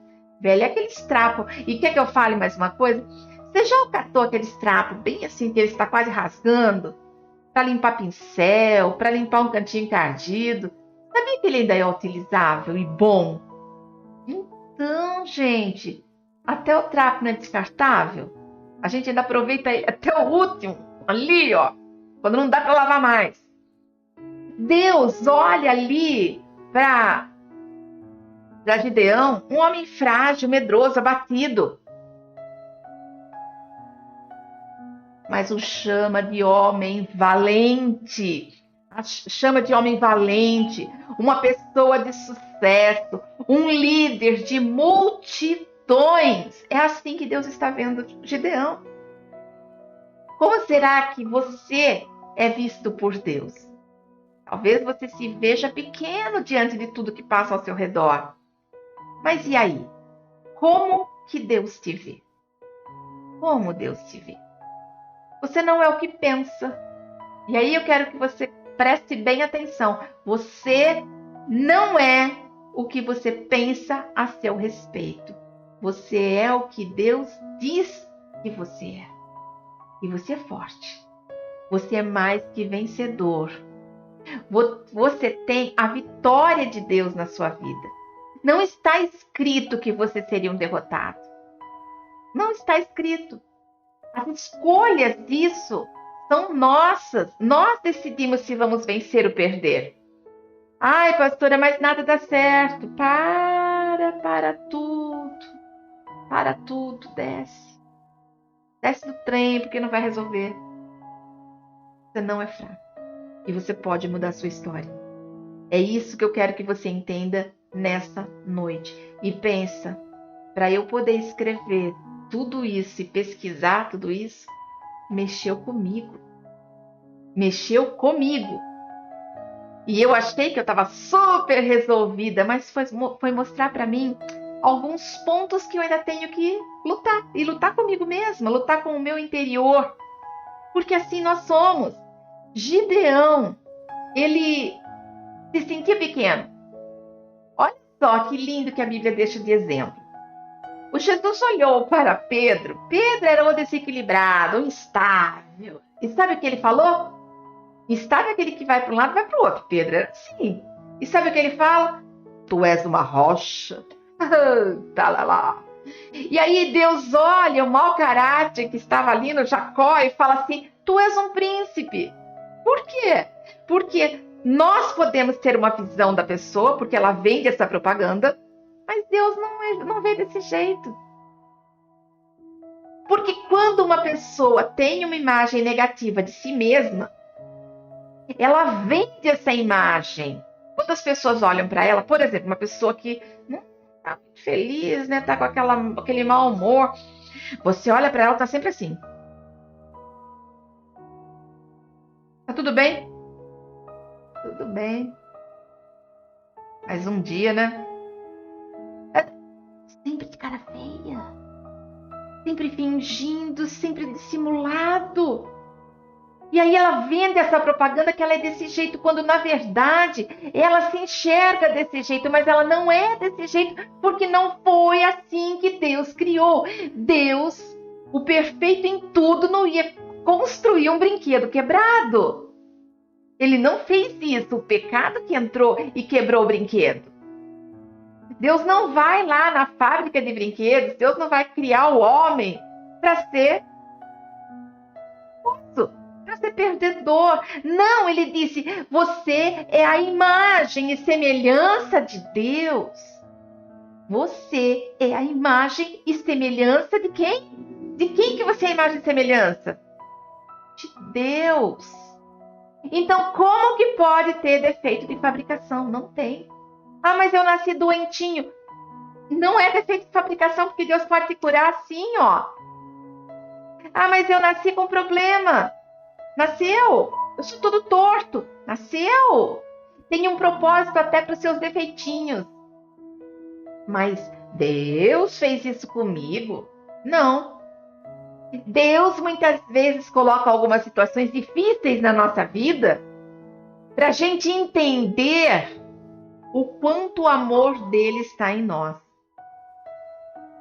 Velho é aqueles trapos. E quer que eu fale mais uma coisa? Você já catou aqueles trapos bem assim, que ele está quase rasgando? Para limpar pincel, para limpar um cantinho encardido. Sabia que ele ainda é utilizável e bom? Então, gente, até o trapo não é descartável. A gente ainda aproveita ele até o último, ali, ó, quando não dá para lavar mais. Deus olha ali para Gideão, um homem frágil, medroso, abatido. Mas o chama de homem valente. Chama de homem valente, uma pessoa de sucesso, um líder de multidões. É assim que Deus está vendo Gideão. Como será que você é visto por Deus? Talvez você se veja pequeno diante de tudo que passa ao seu redor. Mas e aí? Como que Deus te vê? Como Deus te vê? Você não é o que pensa. E aí eu quero que você preste bem atenção. Você não é o que você pensa a seu respeito. Você é o que Deus diz que você é. E você é forte. Você é mais que vencedor. Você tem a vitória de Deus na sua vida. Não está escrito que você seria um derrotado. Não está escrito. As escolhas disso são nossas. Nós decidimos se vamos vencer ou perder. Ai, pastora, mas nada dá certo. Para tudo. Para tudo, desce. Desce do trem, porque não vai resolver. Você não é fraco. E você pode mudar a sua história. É isso que eu quero que você entenda nessa noite. E pensa, para eu poder escrever tudo isso e pesquisar tudo isso, mexeu comigo. Mexeu comigo. E eu achei que eu estava super resolvida, mas foi mostrar para mim alguns pontos que eu ainda tenho que lutar. E lutar comigo mesma, lutar com o meu interior. Porque assim nós somos. Gideão, ele se sentia pequeno. Olha só que lindo que a Bíblia deixa de exemplo. O Jesus olhou para Pedro. Pedro era o desequilibrado, o instável. E sabe o que ele falou? Instável é aquele que vai para um lado e vai para o outro. Pedro era assim. E sabe o que ele fala? Tu és uma rocha. Tá lá. E aí Deus olha o mau caráter que estava ali no Jacó e fala assim, tu és um príncipe. Por quê? Porque nós podemos ter uma visão da pessoa, porque ela vende essa propaganda, mas Deus não vê desse jeito. Porque quando uma pessoa tem uma imagem negativa de si mesma, ela vende essa imagem. Quando as pessoas olham para ela, por exemplo, uma pessoa que não está muito feliz, né, está com aquele mau humor, você olha para ela, está sempre assim. Tá tudo bem? Tudo bem. Mas um dia, né? Sempre de cara feia. Sempre fingindo, sempre dissimulado. E aí ela vende essa propaganda que ela é desse jeito, quando na verdade ela se enxerga desse jeito, mas ela não é desse jeito, porque não foi assim que Deus criou. Deus, o perfeito em tudo, não ia construir um brinquedo quebrado. Ele não fez isso, o pecado que entrou e quebrou o brinquedo. Deus não vai lá na fábrica de brinquedos, Deus não vai criar o homem para ser perdedor. Não, ele disse, você é a imagem e semelhança de Deus. Você é a imagem e semelhança de quem? De quem que você é a imagem e semelhança? De Deus. Então, como que pode ter defeito de fabricação? Não tem. Mas eu nasci doentinho. Não é defeito de fabricação, porque Deus pode te curar assim, ó. Ah, mas eu nasci com problema. Nasceu. Eu sou todo torto. Nasceu. Tem um propósito até para os seus defeitinhos. Mas Deus fez isso comigo? Não. Deus muitas vezes coloca algumas situações difíceis na nossa vida para a gente entender o quanto o amor dele está em nós.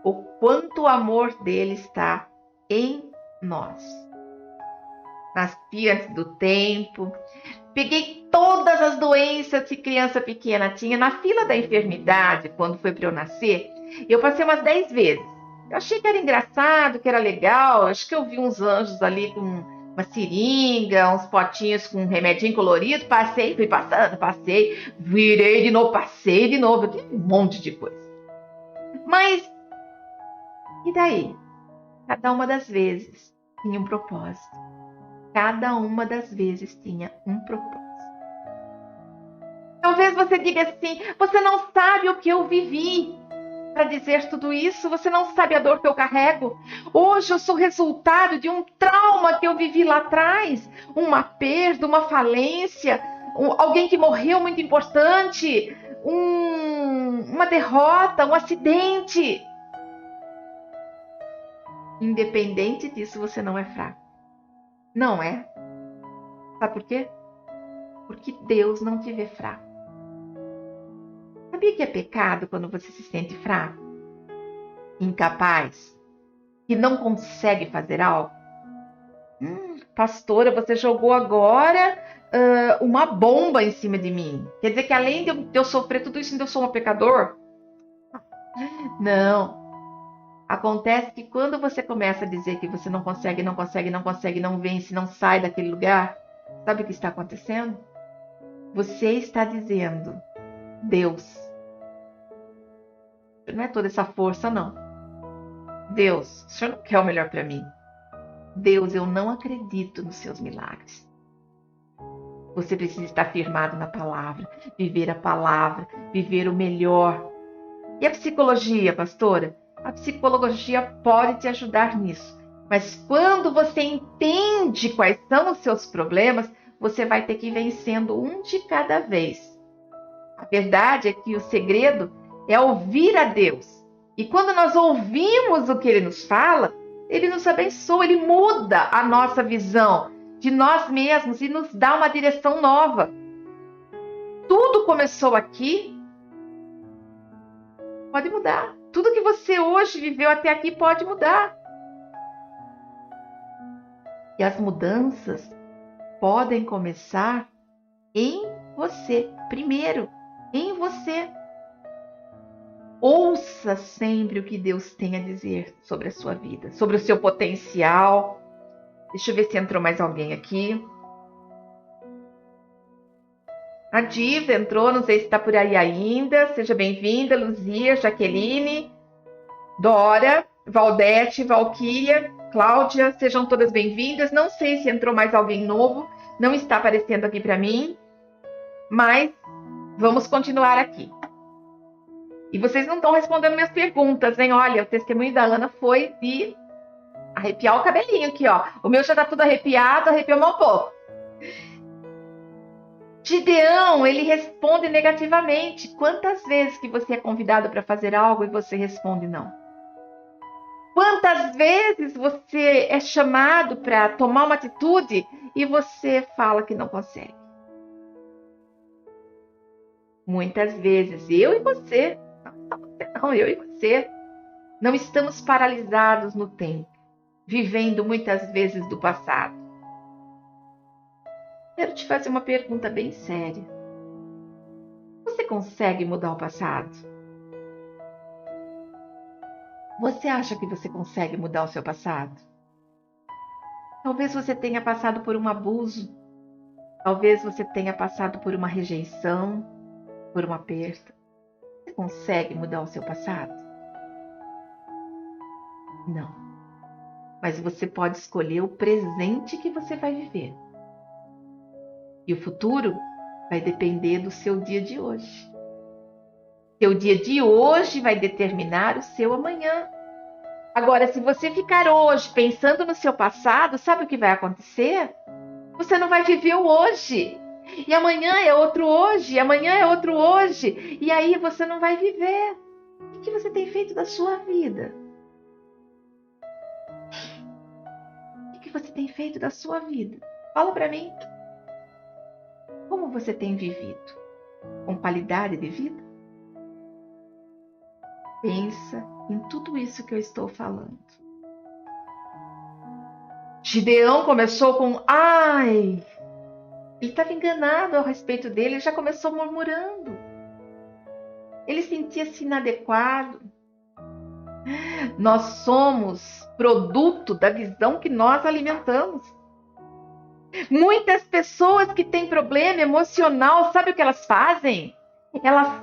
O quanto o amor dele está em nós. Nasci antes do tempo, peguei todas as doenças que criança pequena tinha na fila da enfermidade quando foi para eu nascer. Eu passei umas 10 vezes. Eu achei que era engraçado, que era legal. Acho que eu vi uns anjos ali com uma seringa, uns potinhos com um remedinho colorido. Passei, fui passando, passei, virei de novo, passei de novo. Eu vi um monte de coisa. Mas, e daí? Cada uma das vezes tinha um propósito. Cada uma das vezes tinha um propósito. Talvez você diga assim, você não sabe o que eu vivi para dizer tudo isso, você não sabe a dor que eu carrego. Hoje eu sou resultado de um trauma que eu vivi lá atrás, uma perda, uma falência, alguém que morreu muito importante, uma derrota, um acidente. Independente disso, você não é fraco. Não é. Sabe por quê? Porque Deus não te vê fraco. Sabia que é pecado quando você se sente fraco, incapaz, que não consegue fazer algo? Pastora, você jogou agora uma bomba em cima de mim. Quer dizer que além de eu sofrer tudo isso, ainda eu sou um pecador? Não. Acontece que quando você começa a dizer que você não consegue, não consegue, não consegue, não vence, não sai daquele lugar, sabe o que está acontecendo? Você está dizendo, Deus, não é toda essa força, não. Deus, o Senhor não quer o melhor para mim. Deus, eu não acredito nos seus milagres. Você precisa estar firmado na palavra, viver a palavra, viver o melhor. E a psicologia, pastora? A psicologia pode te ajudar nisso. Mas quando você entende quais são os seus problemas, você vai ter que ir vencendo um de cada vez. A verdade é que o segredo é ouvir a Deus. E quando nós ouvimos o que Ele nos fala, Ele nos abençoa, Ele muda a nossa visão de nós mesmos e nos dá uma direção nova. Tudo começou aqui, pode mudar. Tudo que você hoje viveu até aqui pode mudar. E as mudanças podem começar em você, primeiro, em você. Ouça sempre o que Deus tem a dizer sobre a sua vida, sobre o seu potencial. Deixa eu ver se entrou mais alguém aqui. A Diva entrou, não sei se está por aí ainda. Seja bem-vinda, Luzia, Jaqueline, Dora, Valdete, Valquíria, Cláudia, sejam todas bem-vindas. Não sei se entrou mais alguém novo, não está aparecendo aqui para mim, mas vamos continuar aqui. E vocês não estão respondendo minhas perguntas, hein? Olha, o testemunho da Ana foi de arrepiar o cabelinho aqui, ó. O meu já tá tudo arrepiado, arrepiou um pouco. Gideão, ele responde negativamente. Quantas vezes que você é convidado para fazer algo e você responde não? Quantas vezes você é chamado para tomar uma atitude e você fala que não consegue? Muitas vezes, eu e você, não, eu e você, não estamos paralisados no tempo, vivendo muitas vezes do passado. Quero te fazer uma pergunta bem séria. Você consegue mudar o passado? Você acha que você consegue mudar o seu passado? Talvez você tenha passado por um abuso. Talvez você tenha passado por uma rejeição, por uma perda. Você consegue mudar o seu passado? Não. Mas você pode escolher o presente que você vai viver. E o futuro vai depender do seu dia de hoje. Seu dia de hoje vai determinar o seu amanhã. Agora, se você ficar hoje pensando no seu passado, sabe o que vai acontecer? Você não vai viver o hoje. E amanhã é outro hoje, e amanhã é outro hoje. E aí você não vai viver. O que você tem feito da sua vida? O que você tem feito da sua vida? Fala para mim. Como você tem vivido? Com qualidade de vida? Pensa em tudo isso que eu estou falando. Gideão começou com ai. Ele estava enganado a respeito dele, ele já começou murmurando. Ele sentia-se inadequado. Nós somos produto da visão que nós alimentamos. Muitas pessoas que têm problema emocional, sabe o que elas fazem? Elas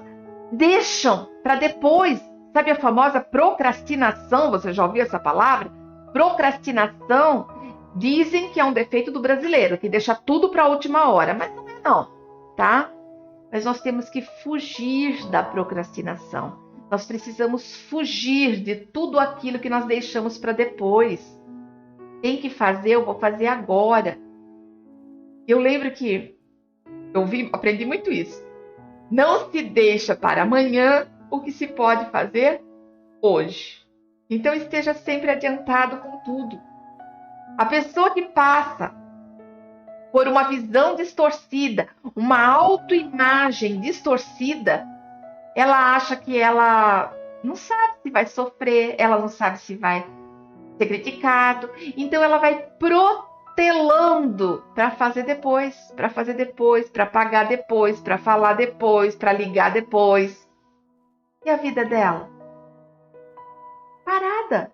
deixam para depois. Sabe a famosa procrastinação? Você já ouviu essa palavra? Procrastinação, dizem que é um defeito do brasileiro, que deixa tudo para a última hora, mas não é não, tá? Mas nós temos que fugir da procrastinação. Nós precisamos fugir de tudo aquilo que nós deixamos para depois. Tem que fazer, eu vou fazer agora. Eu lembro que aprendi muito isso. Não se deixa para amanhã o que se pode fazer hoje. Então esteja sempre adiantado com tudo. A pessoa que passa por uma visão distorcida, uma autoimagem distorcida, ela acha que ela não sabe se vai sofrer, ela não sabe se vai ser criticado, então ela vai protelando para fazer depois, para pagar depois, para falar depois, para ligar depois. E a vida dela? Parada.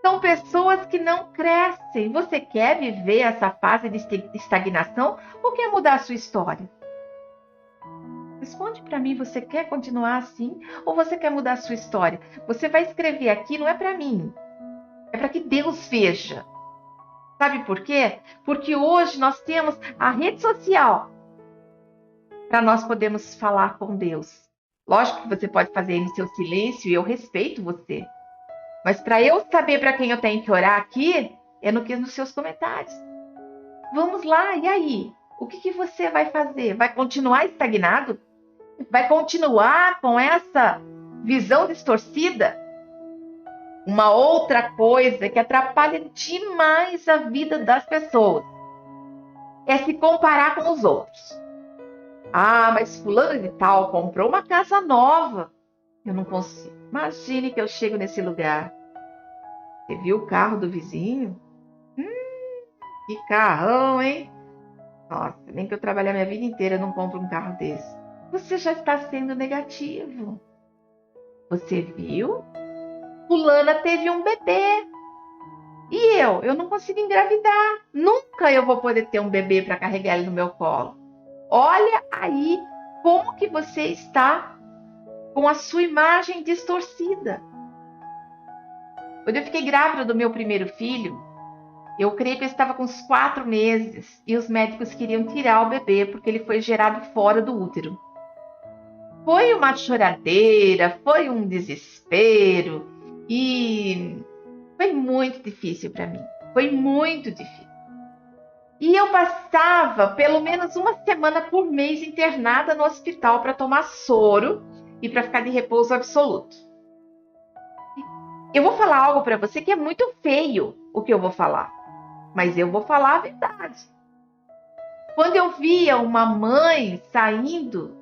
São pessoas que não crescem. Você quer viver essa fase de estagnação ou quer mudar a sua história? Responde para mim, você quer continuar assim ou você quer mudar a sua história? Você vai escrever aqui, não é para mim. É para que Deus veja. Sabe por quê? Porque hoje nós temos a rede social para nós podermos falar com Deus. Lógico que você pode fazer no seu silêncio e eu respeito você. Mas para eu saber para quem eu tenho que orar aqui, é nos seus comentários. Vamos lá, e aí? O que você vai fazer? Vai continuar estagnado? Vai continuar com essa visão distorcida? Uma outra coisa que atrapalha demais a vida das pessoas é se comparar com os outros. Ah, mas fulano de tal comprou uma casa nova. Eu não consigo. Imagine que eu chego nesse lugar. Você viu o carro do vizinho? Que carrão, hein? Nossa, nem que eu trabalhar minha vida inteira eu não compro um carro desse. Você já está sendo negativo. Você viu? Fulana teve um bebê. E eu não consigo engravidar. Nunca eu vou poder ter um bebê para carregar ele no meu colo. Olha aí como que você está com a sua imagem distorcida. Quando eu fiquei grávida do meu primeiro filho, eu creio que eu estava com uns 4 meses e os médicos queriam tirar o bebê porque ele foi gerado fora do útero. Foi uma choradeira, foi um desespero e foi muito difícil para mim. Foi muito difícil. E eu passava pelo menos uma semana por mês internada no hospital para tomar soro e para ficar de repouso absoluto. Eu vou falar algo para você que é muito feio o que eu vou falar, mas eu vou falar a verdade. Quando eu via uma mãe saindo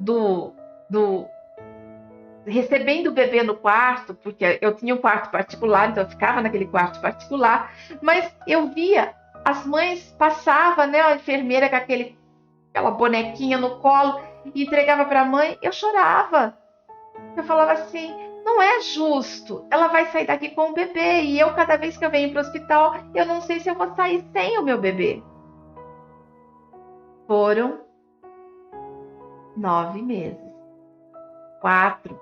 recebendo o bebê no quarto, porque eu tinha um quarto particular, então eu ficava naquele quarto particular, mas eu via as mães passavam, né, a enfermeira com aquela bonequinha no colo e entregava para a mãe, eu chorava. Eu falava assim, não é justo, ela vai sair daqui com o bebê e eu, cada vez que eu venho para o hospital, eu não sei se eu vou sair sem o meu bebê. Foram 9 meses. 4.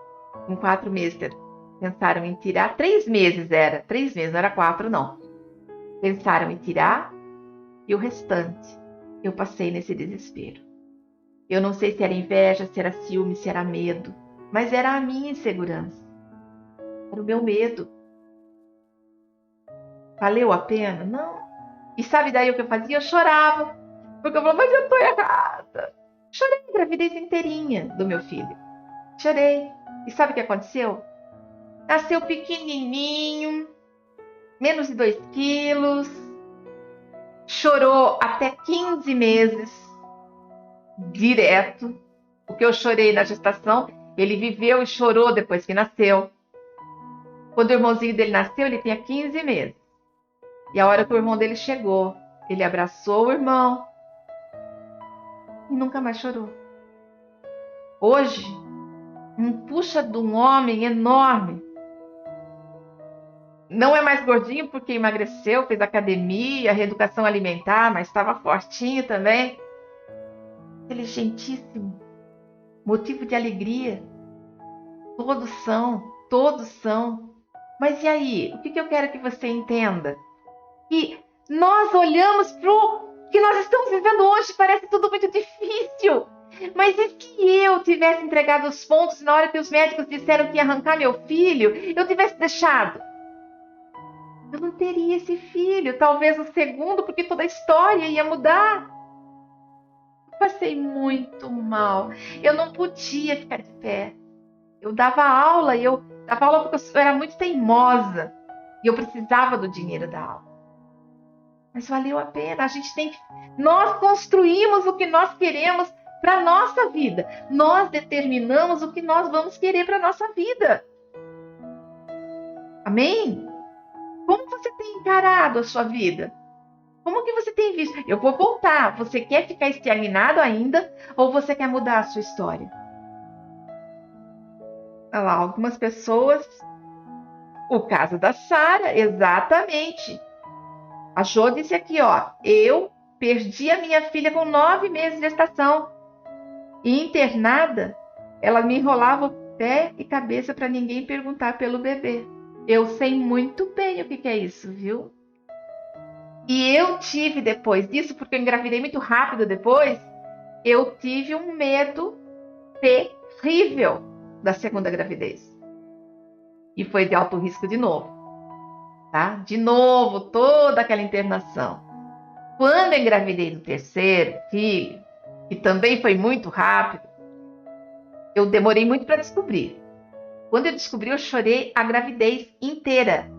Com 4 meses pensaram em tirar. 3 meses era. 3 meses, não era 4 não. Pensaram em tirar e o restante eu passei nesse desespero. Eu não sei se era inveja, se era ciúme, se era medo, mas era a minha insegurança. Era o meu medo. Valeu a pena? Não. E sabe daí o que eu fazia? Eu chorava. Porque eu falava, mas eu tô errada. Chorei a gravidez inteirinha do meu filho. Chorei. E sabe o que aconteceu? Nasceu pequenininho, menos de 2 quilos. Chorou até 15 meses. Direto. O que eu chorei na gestação, ele viveu e chorou depois que nasceu. Quando o irmãozinho dele nasceu, ele tinha 15 meses. E a hora que o irmão dele chegou, ele abraçou o irmão e nunca mais chorou. Hoje, um puxa de um homem enorme. Não é mais gordinho porque emagreceu, fez academia, reeducação alimentar, mas estava fortinho também. Inteligentíssimo. Motivo de alegria. Todos são, todos são. Mas e aí? O que eu quero que você entenda? Que nós olhamos para o que nós estamos vivendo hoje, parece tudo muito difícil. Mas e se eu tivesse entregado os pontos na hora que os médicos disseram que ia arrancar meu filho, eu tivesse deixado? Eu não teria esse filho, talvez o segundo, porque toda a história ia mudar. Eu passei muito mal. Eu não podia ficar de pé. Eu dava aula porque eu era muito teimosa. E eu precisava do dinheiro da aula. Mas valeu a pena. Nós construímos o que nós queremos para a nossa vida. Nós determinamos o que nós vamos querer para a nossa vida. Amém? Como você tem encarado a sua vida? Como que você tem visto? Eu vou voltar. Você quer ficar estagnado ainda ou você quer mudar a sua história? Olha lá, algumas pessoas... O caso da Sara, exatamente. A Jô disse aqui, ó, eu perdi a minha filha com 9 meses de gestação. E internada, ela me enrolava o pé e cabeça para ninguém perguntar pelo bebê. Eu sei muito bem o que é isso, viu? E eu tive depois disso, porque eu engravidei muito rápido depois, eu tive um medo terrível da segunda gravidez. E foi de alto risco de novo, tá? De novo, toda aquela internação. Quando eu engravidei do terceiro filho, que também foi muito rápido, eu demorei muito para descobrir. Quando eu descobri, eu chorei a gravidez inteira.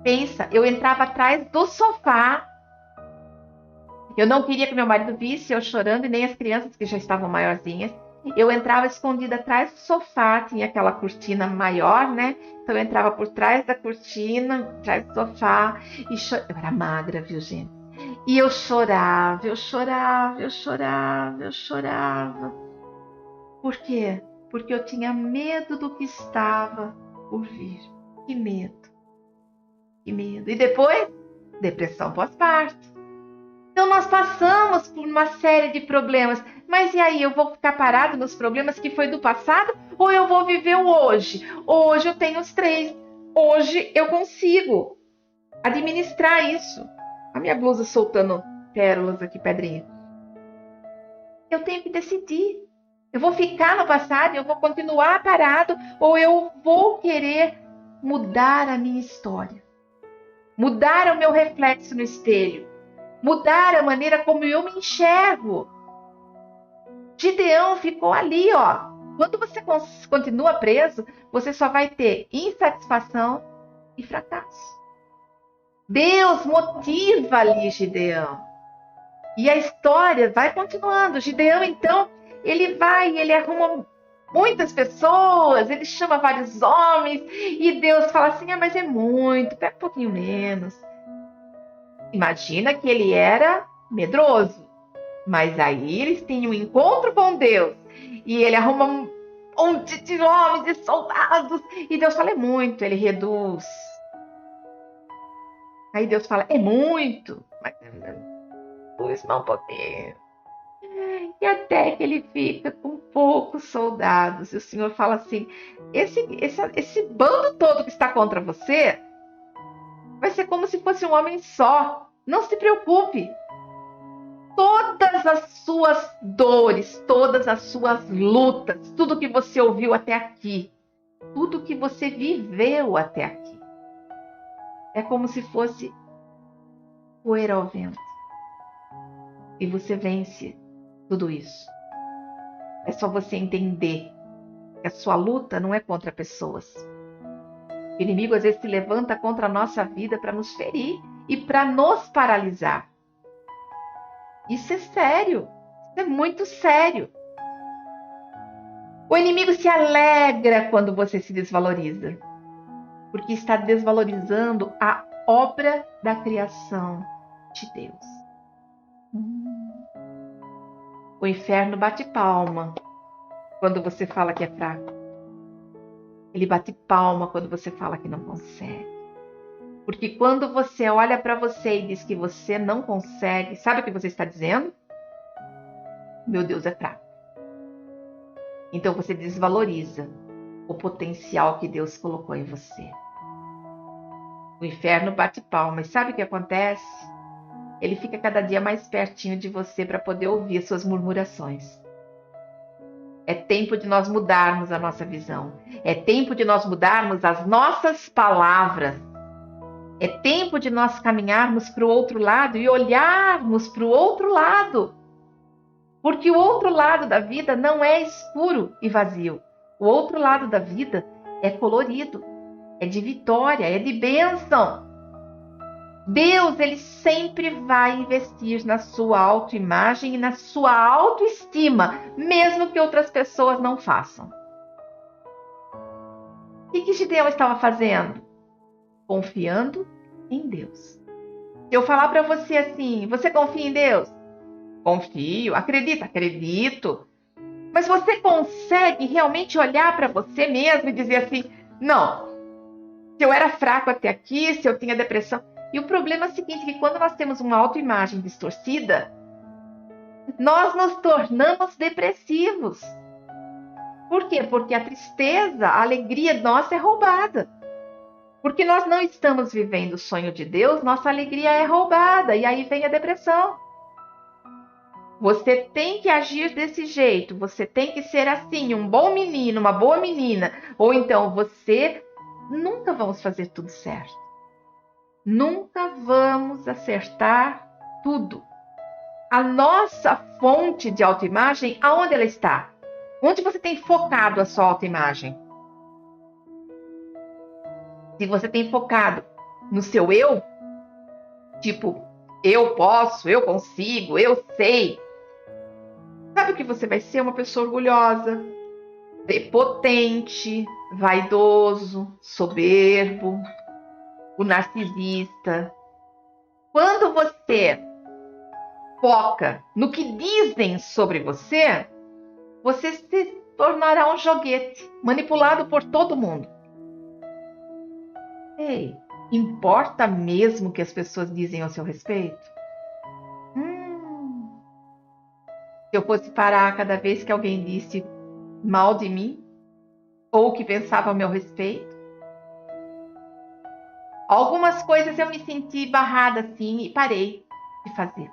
Pensa, eu entrava atrás do sofá. Eu não queria que meu marido visse eu chorando e nem as crianças que já estavam maiorzinhas. Eu entrava escondida atrás do sofá, tinha aquela cortina maior, né? Então eu entrava por trás da cortina, atrás do sofá e eu era magra, viu, gente? E eu chorava, eu chorava, eu chorava, eu chorava. Por quê? Porque eu tinha medo do que estava por vir. Que medo. Que medo. E depois, depressão pós-parto. Então nós passamos por uma série de problemas. Mas e aí, eu vou ficar parado nos problemas que foi do passado ou eu vou viver o hoje? Hoje eu tenho os 3. Hoje eu consigo administrar isso. A minha blusa soltando pérolas aqui, pedrinha. Eu tenho que decidir. Eu vou ficar no passado, eu vou continuar parado ou eu vou querer mudar a minha história. Mudar o meu reflexo no espelho. Mudar a maneira como eu me enxergo. Gideão ficou ali, ó. Quando você continua preso, você só vai ter insatisfação e fracasso. Deus motiva ali Gideão. E a história vai continuando. Gideão, então, ele arruma muitas pessoas, ele chama vários homens, e Deus fala assim, mas é muito, pega um pouquinho menos. Imagina que ele era medroso, mas aí eles têm um encontro com Deus, e ele arruma um monte de homens e soldados, e Deus fala, é muito, ele reduz. Aí Deus fala, é muito, mas reduz mais um pouquinho. E até que ele fica com poucos soldados, e o Senhor fala assim, esse bando todo que está contra você, vai ser como se fosse um homem só. Não se preocupe. Todas as suas dores, todas as suas lutas, tudo que você ouviu até aqui, tudo que você viveu até aqui, é como se fosse poeira ao vento. E você vence tudo isso. É só você entender que a sua luta não é contra pessoas. O inimigo às vezes se levanta contra a nossa vida para nos ferir e para nos paralisar. Isso é sério. Isso é muito sério. O inimigo se alegra quando você se desvaloriza, porque está desvalorizando a obra da criação de Deus. O inferno bate palma quando você fala que é fraco. Ele bate palma quando você fala que não consegue. Porque quando você olha para você e diz que você não consegue, sabe o que você está dizendo? Meu Deus é fraco. Então você desvaloriza o potencial que Deus colocou em você. O inferno bate palma. E sabe o que acontece? Ele fica cada dia mais pertinho de você para poder ouvir suas murmurações. É tempo de nós mudarmos a nossa visão. É tempo de nós mudarmos as nossas palavras. É tempo de nós caminharmos para o outro lado e olharmos para o outro lado. Porque o outro lado da vida não é escuro e vazio. O outro lado da vida é colorido, é de vitória, é de bênção. Deus, ele sempre vai investir na sua autoimagem e na sua autoestima, mesmo que outras pessoas não façam. O que Gideão estava fazendo? Confiando em Deus. Se eu falar para você assim, você confia em Deus? Confio. Acredita? Acredito. Mas você consegue realmente olhar para você mesmo e dizer assim, não, se eu era fraco até aqui, se eu tinha depressão. E o problema é o seguinte, que quando nós temos uma autoimagem distorcida, nós nos tornamos depressivos. Por quê? Porque a tristeza, a alegria nossa é roubada. Porque nós não estamos vivendo o sonho de Deus, nossa alegria é roubada. E aí vem a depressão. Você tem que agir desse jeito, você tem que ser assim, um bom menino, uma boa menina. Ou então você... Nunca vamos fazer tudo certo. Nunca vamos acertar tudo. A nossa fonte de autoimagem, aonde ela está? Onde você tem focado a sua autoimagem? Se você tem focado no seu eu, tipo, eu posso, eu consigo, eu sei. Sabe o que você vai ser? Uma pessoa orgulhosa, prepotente, vaidoso, soberbo, o narcisista. Quando você foca no que dizem sobre você, você se tornará um joguete, manipulado por todo mundo. Ei, importa mesmo o que as pessoas dizem ao seu respeito? Se eu fosse parar cada vez que alguém disse mal de mim, ou que pensava ao meu respeito, algumas coisas eu me senti barrada assim e parei de fazer.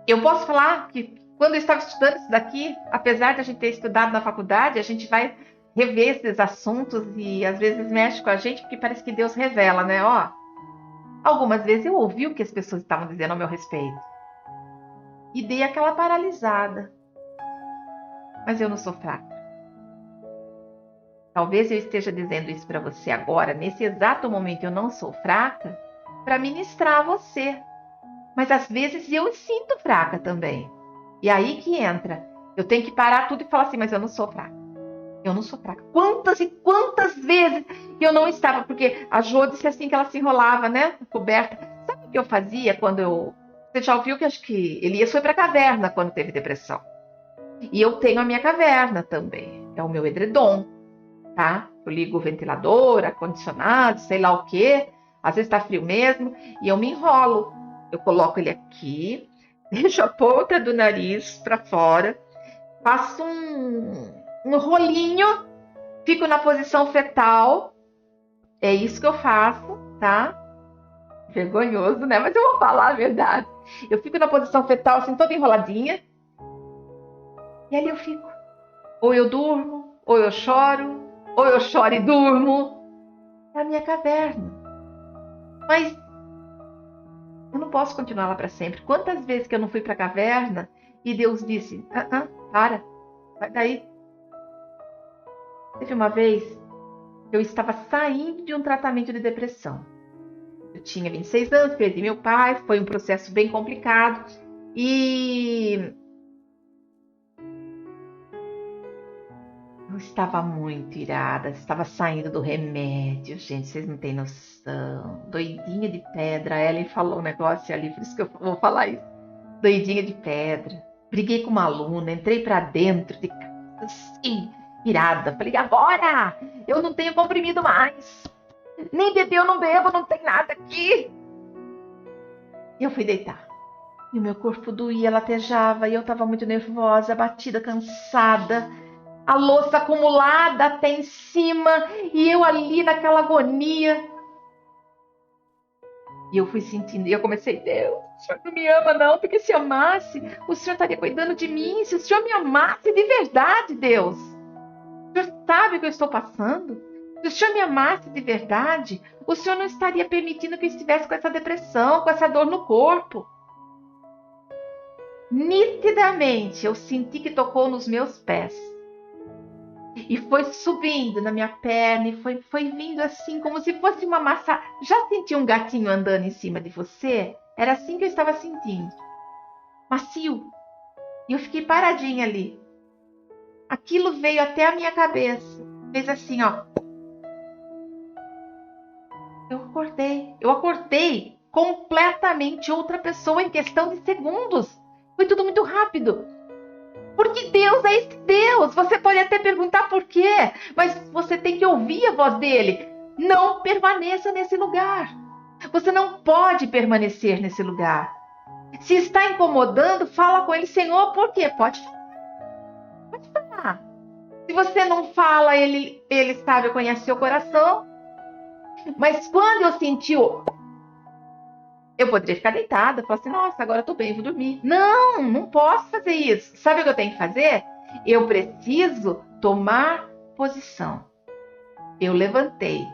Eu posso falar que quando eu estava estudando isso daqui, apesar de a gente ter estudado na faculdade, a gente vai rever esses assuntos e às vezes mexe com a gente, porque parece que Deus revela, né? Ó, algumas vezes eu ouvi o que as pessoas estavam dizendo ao meu respeito e dei aquela paralisada. Mas eu não sou fraca. Talvez eu esteja dizendo isso para você agora, nesse exato momento eu não sou fraca, para ministrar a você. Mas às vezes eu me sinto fraca também. E aí que entra. Eu tenho que parar tudo e falar assim, mas eu não sou fraca. Eu não sou fraca. Quantas e quantas vezes eu não estava, porque a Jo disse assim que ela se enrolava, né? Coberta. Sabe o que eu fazia quando eu... Você já ouviu que acho que Elias foi para a caverna quando teve depressão. E eu tenho a minha caverna também. É o meu edredom, tá? Eu ligo o ventilador, ar-condicionado, sei lá o quê. Às vezes tá frio mesmo. E eu me enrolo. Eu coloco ele aqui, deixo a ponta do nariz para fora, faço um rolinho, fico na posição fetal. É isso que eu faço, tá? Vergonhoso, né? Mas eu vou falar a verdade. Eu fico na posição fetal, assim, toda enroladinha. E ali eu fico. Ou eu durmo, ou eu choro e durmo. É a minha caverna. Mas Eu não posso continuar lá para sempre. Quantas vezes que eu não fui para a caverna e Deus disse, para, vai daí. Teve uma vez que eu estava saindo de um tratamento de depressão. Eu tinha 26 anos, perdi meu pai, foi um processo bem complicado. E eu estava muito irada, estava saindo do remédio, gente, vocês não têm noção. Doidinha de pedra, a Ellen falou um negócio ali, por isso que eu vou falar isso. Doidinha de pedra. Briguei com uma aluna, entrei pra dentro de casa, assim, irada. Falei, agora eu não tenho comprimido mais. Nem beber eu não bebo, não tem nada aqui. E eu fui deitar. E o meu corpo doía, latejava, e eu estava muito nervosa, abatida, cansada. A louça acumulada até em cima, e eu ali naquela agonia. E eu fui sentindo, e eu comecei, Deus, o Senhor não me ama não, porque se amasse, o Senhor estaria cuidando de mim. Se o Senhor me amasse de verdade, Deus, o Senhor sabe o que eu estou passando? Se o Senhor me amasse de verdade, o Senhor não estaria permitindo que eu estivesse com essa depressão, com essa dor no corpo. Nitidamente, eu senti que tocou nos meus pés. E foi subindo na minha perna e foi vindo assim, como se fosse uma massa. Já sentiu um gatinho andando em cima de você? Era assim que eu estava sentindo. Macio. E eu fiquei paradinha ali. Aquilo veio até a minha cabeça. Fez assim, ó. Eu acordei completamente outra pessoa em questão de segundos. Foi tudo muito rápido. Porque Deus é esse Deus. Você pode até perguntar por quê, mas você tem que ouvir a voz dele. Não permaneça nesse lugar. Você não pode permanecer nesse lugar. Se está incomodando, fala com ele, Senhor, por quê? Pode falar. Se você não fala, ele sabe, conhece seu coração. Mas quando eu senti eu poderia ficar deitada, falar assim, nossa, agora eu tô bem, vou dormir. Não posso fazer isso. Sabe o que eu tenho que fazer? Eu preciso tomar posição. Eu levantei,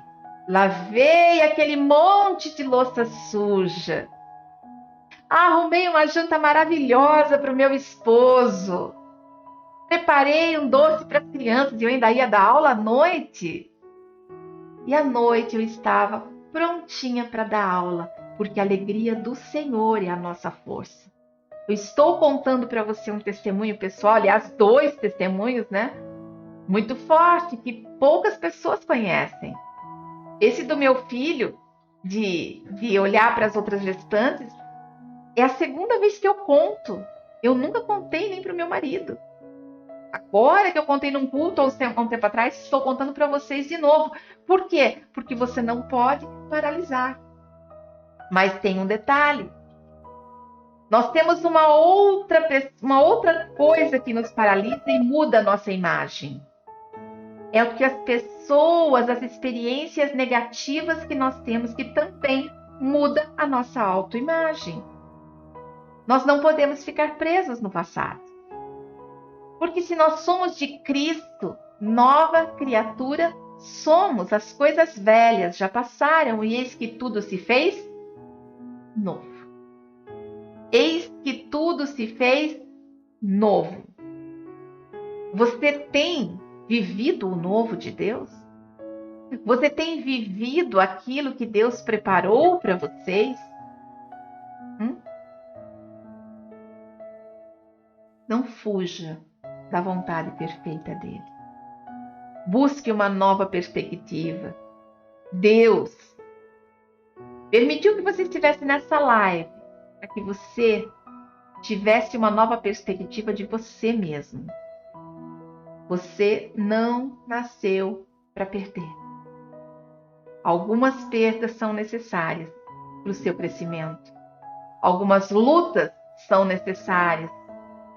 lavei aquele monte de louça suja, arrumei uma janta maravilhosa para o meu esposo, preparei um doce para as crianças e eu ainda ia dar aula à noite. E à noite eu estava prontinha para dar aula, porque a alegria do Senhor é a nossa força. Eu estou contando para você um testemunho pessoal, aliás, 2 testemunhos, né? Muito forte, que poucas pessoas conhecem. Esse do meu filho, de olhar para as outras gestantes, é a segunda vez que eu conto. Eu nunca contei nem para o meu marido. Agora que eu contei num culto há um tempo atrás, estou contando para vocês de novo. Por quê? Porque você não pode paralisar. Mas tem um detalhe. Nós temos uma outra coisa que nos paralisa e muda a nossa imagem. É o que as pessoas, as experiências negativas que nós temos, que também muda a nossa autoimagem. Nós não podemos ficar presos no passado. Porque se nós somos de Cristo, nova criatura somos. As coisas velhas já passaram e eis que tudo se fez novo. Eis que tudo se fez novo. Você tem vivido o novo de Deus? Você tem vivido aquilo que Deus preparou para vocês? Não fuja da vontade perfeita dele. Busque uma nova perspectiva. Deus permitiu que você estivesse nessa live para que você tivesse uma nova perspectiva de você mesmo. Você não nasceu para perder. Algumas perdas são necessárias para o seu crescimento. Algumas lutas são necessárias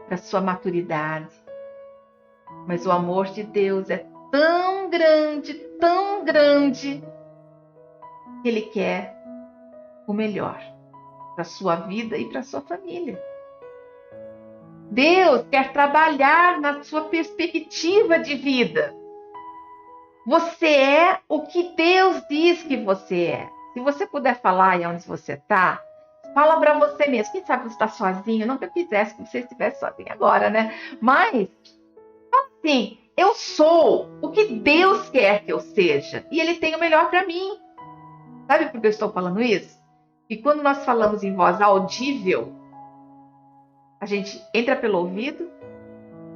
para a sua maturidade. Mas o amor de Deus é tão grande, que Ele quer o melhor para a sua vida e para a sua família. Deus quer trabalhar na sua perspectiva de vida. Você é o que Deus diz que você é. Se você puder falar aí onde você está, Fala para você mesmo. Quem sabe você está sozinho? Não que eu quisesse que você estivesse sozinho agora, né? Mas, sim, eu sou o que Deus quer que eu seja. E Ele tem o melhor para mim. Sabe por que eu estou falando isso? E quando nós falamos em voz audível, a gente entra pelo ouvido,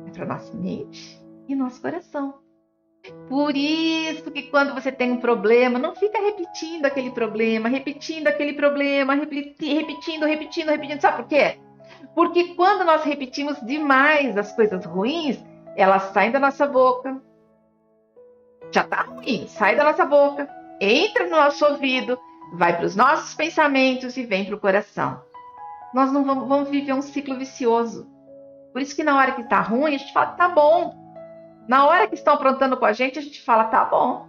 entra na nossa mente e nosso coração. Por isso que quando você tem um problema, não fica repetindo aquele problema, repetindo. Sabe por quê? Porque quando nós repetimos demais as coisas ruins, elas saem da nossa boca. Já tá ruim, sai da nossa boca, entra no nosso ouvido, vai para os nossos pensamentos e vem para o coração. Nós não vamos viver um ciclo vicioso. Por isso que na hora que tá ruim, a gente fala, tá bom. Na hora que estão aprontando com a gente fala, tá bom.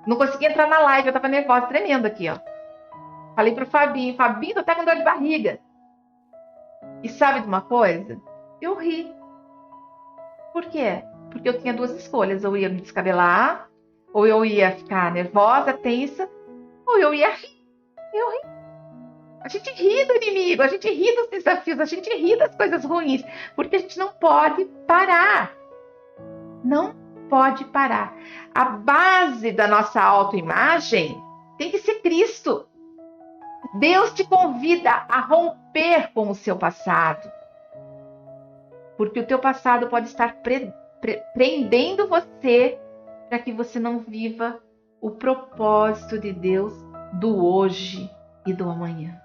Não consegui entrar na live, eu tava nervosa, tremendo aqui, ó. Falei pro Fabinho, tô até com dor de barriga. E sabe de uma coisa? Eu ri. Por quê? Porque eu tinha duas escolhas. Eu ia me descabelar, ou eu ia ficar nervosa, tensa, ou eu ia rir. Eu ri. A gente ri do inimigo, a gente ri dos desafios, a gente ri das coisas ruins, porque a gente não pode parar. Não pode parar. A base da nossa autoimagem tem que ser Cristo. Deus te convida a romper com o seu passado. Porque o teu passado pode estar prendendo você para que você não viva o propósito de Deus do hoje e do amanhã.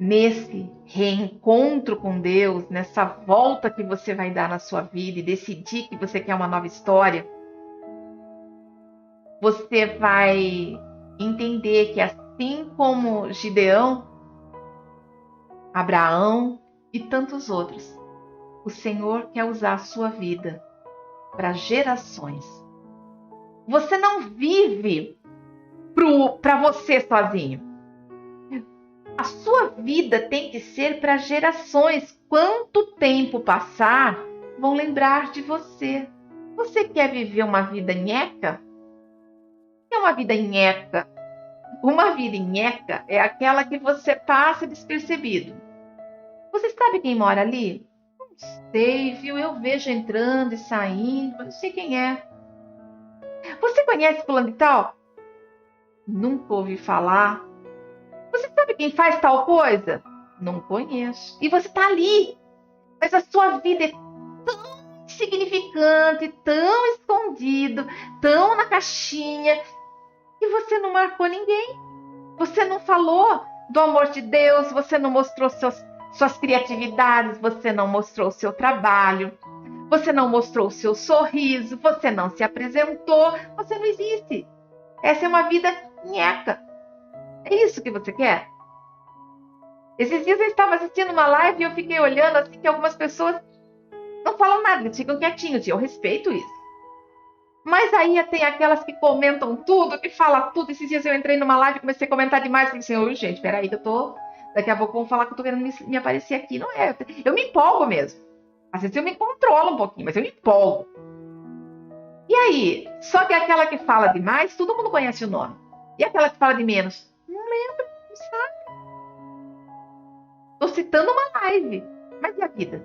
Nesse reencontro com Deus, nessa volta que você vai dar na sua vida e decidir que você quer uma nova história, você vai entender que assim como Gideão, Abraão e tantos outros, o Senhor quer usar a sua vida para gerações. Você não vive para você sozinho. A sua vida tem que ser para gerações. Quanto tempo passar, vão lembrar de você. Você quer viver uma vida nheca? O que é uma vida nheca? Uma vida nheca é aquela que você passa despercebido. Você sabe quem mora ali? Não sei, viu? Eu vejo entrando e saindo, mas não sei quem é. Você conhece fulano de tal? Nunca ouvi falar. Você sabe quem faz tal coisa? Não conheço. E você está ali. Mas a sua vida é tão insignificante, tão escondido, tão na caixinha, que você não marcou ninguém. Você não falou do amor de Deus, você não mostrou suas criatividades, você não mostrou o seu trabalho, você não mostrou o seu sorriso, você não se apresentou, você não existe. Essa é uma vida nheca. É isso que você quer? Esses dias eu estava assistindo uma live e eu fiquei olhando assim que algumas pessoas não falam nada, eles ficam quietinhos. E eu respeito isso. Mas aí tem aquelas que comentam tudo, que falam tudo. Esses dias eu entrei numa live e comecei a comentar demais. Falei assim, oi, gente, peraí que eu tô... Daqui a pouco vão falar que eu tô querendo me aparecer aqui. Não é, eu me empolgo mesmo. Às vezes eu me controlo um pouquinho, mas eu me empolgo. E aí? Só que aquela que fala demais, todo mundo conhece o nome. E aquela que fala de menos? Não lembro, não sabe. Tô citando uma live. Mas e a vida?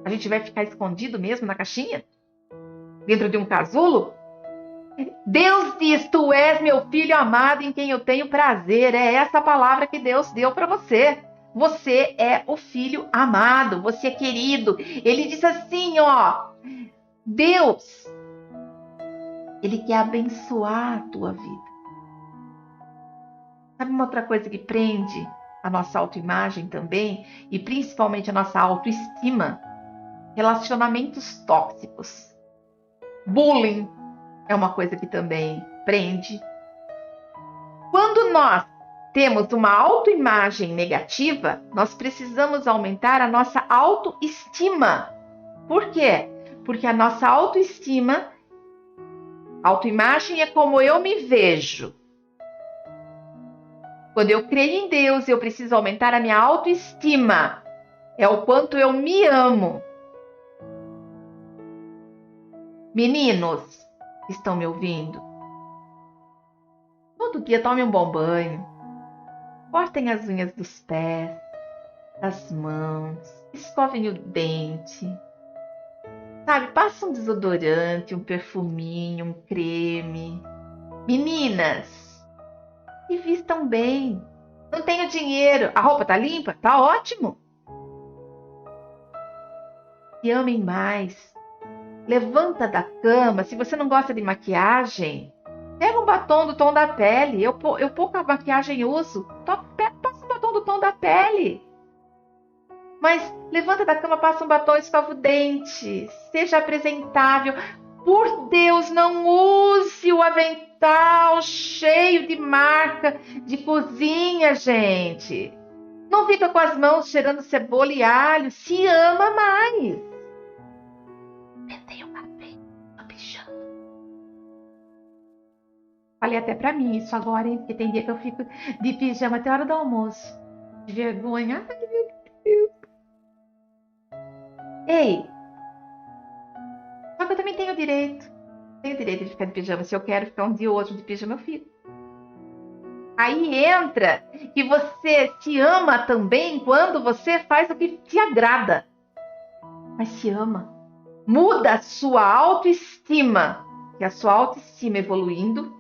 A gente vai ficar escondido mesmo na caixinha? Dentro de um casulo? Deus diz, tu és meu filho amado em quem eu tenho prazer. É essa palavra que Deus deu para você. Você é o filho amado, você é querido. Ele diz assim, ó, Deus, Ele quer abençoar a tua vida. Sabe uma outra coisa que prende a nossa autoimagem também? E principalmente a nossa autoestima? Relacionamentos tóxicos. Bullying é uma coisa que também prende. Quando nós temos uma autoimagem negativa, nós precisamos aumentar a nossa autoestima. Por quê? Porque a nossa autoimagem é como eu me vejo. Quando eu creio em Deus, eu preciso aumentar a minha autoestima. É o quanto eu me amo. Meninos, estão me ouvindo? Todo dia tome um bom banho. Cortem as unhas dos pés, das mãos, escovem o dente. Sabe, passa um desodorante, um perfuminho, um creme. Meninas, se vistam bem. Não tenho dinheiro. A roupa tá limpa? Tá ótimo. Se amem mais. Levanta da cama. Se você não gosta de maquiagem, pega um batom do tom da pele. Eu pouca maquiagem uso. Passa um batom do tom da pele. Mas levanta da cama, passa um batom, escova o dente. Seja apresentável. Por Deus, não use o avental cheio de marca de cozinha, gente. Não fica com as mãos cheirando cebola e alho. Se ama mais. Pentei o cabelo no pijama. Falei até pra mim isso agora, hein? Porque tem dia que eu fico de pijama até a hora do almoço. De vergonha. Ai, meu Deus. Ei, só que eu também tenho direito. Tenho direito de ficar de pijama. Se eu quero ficar um dia ou outro de pijama, eu fico. Aí entra que você se ama também quando você faz o que te agrada. Mas se ama. Muda a sua autoestima. E a sua autoestima evoluindo,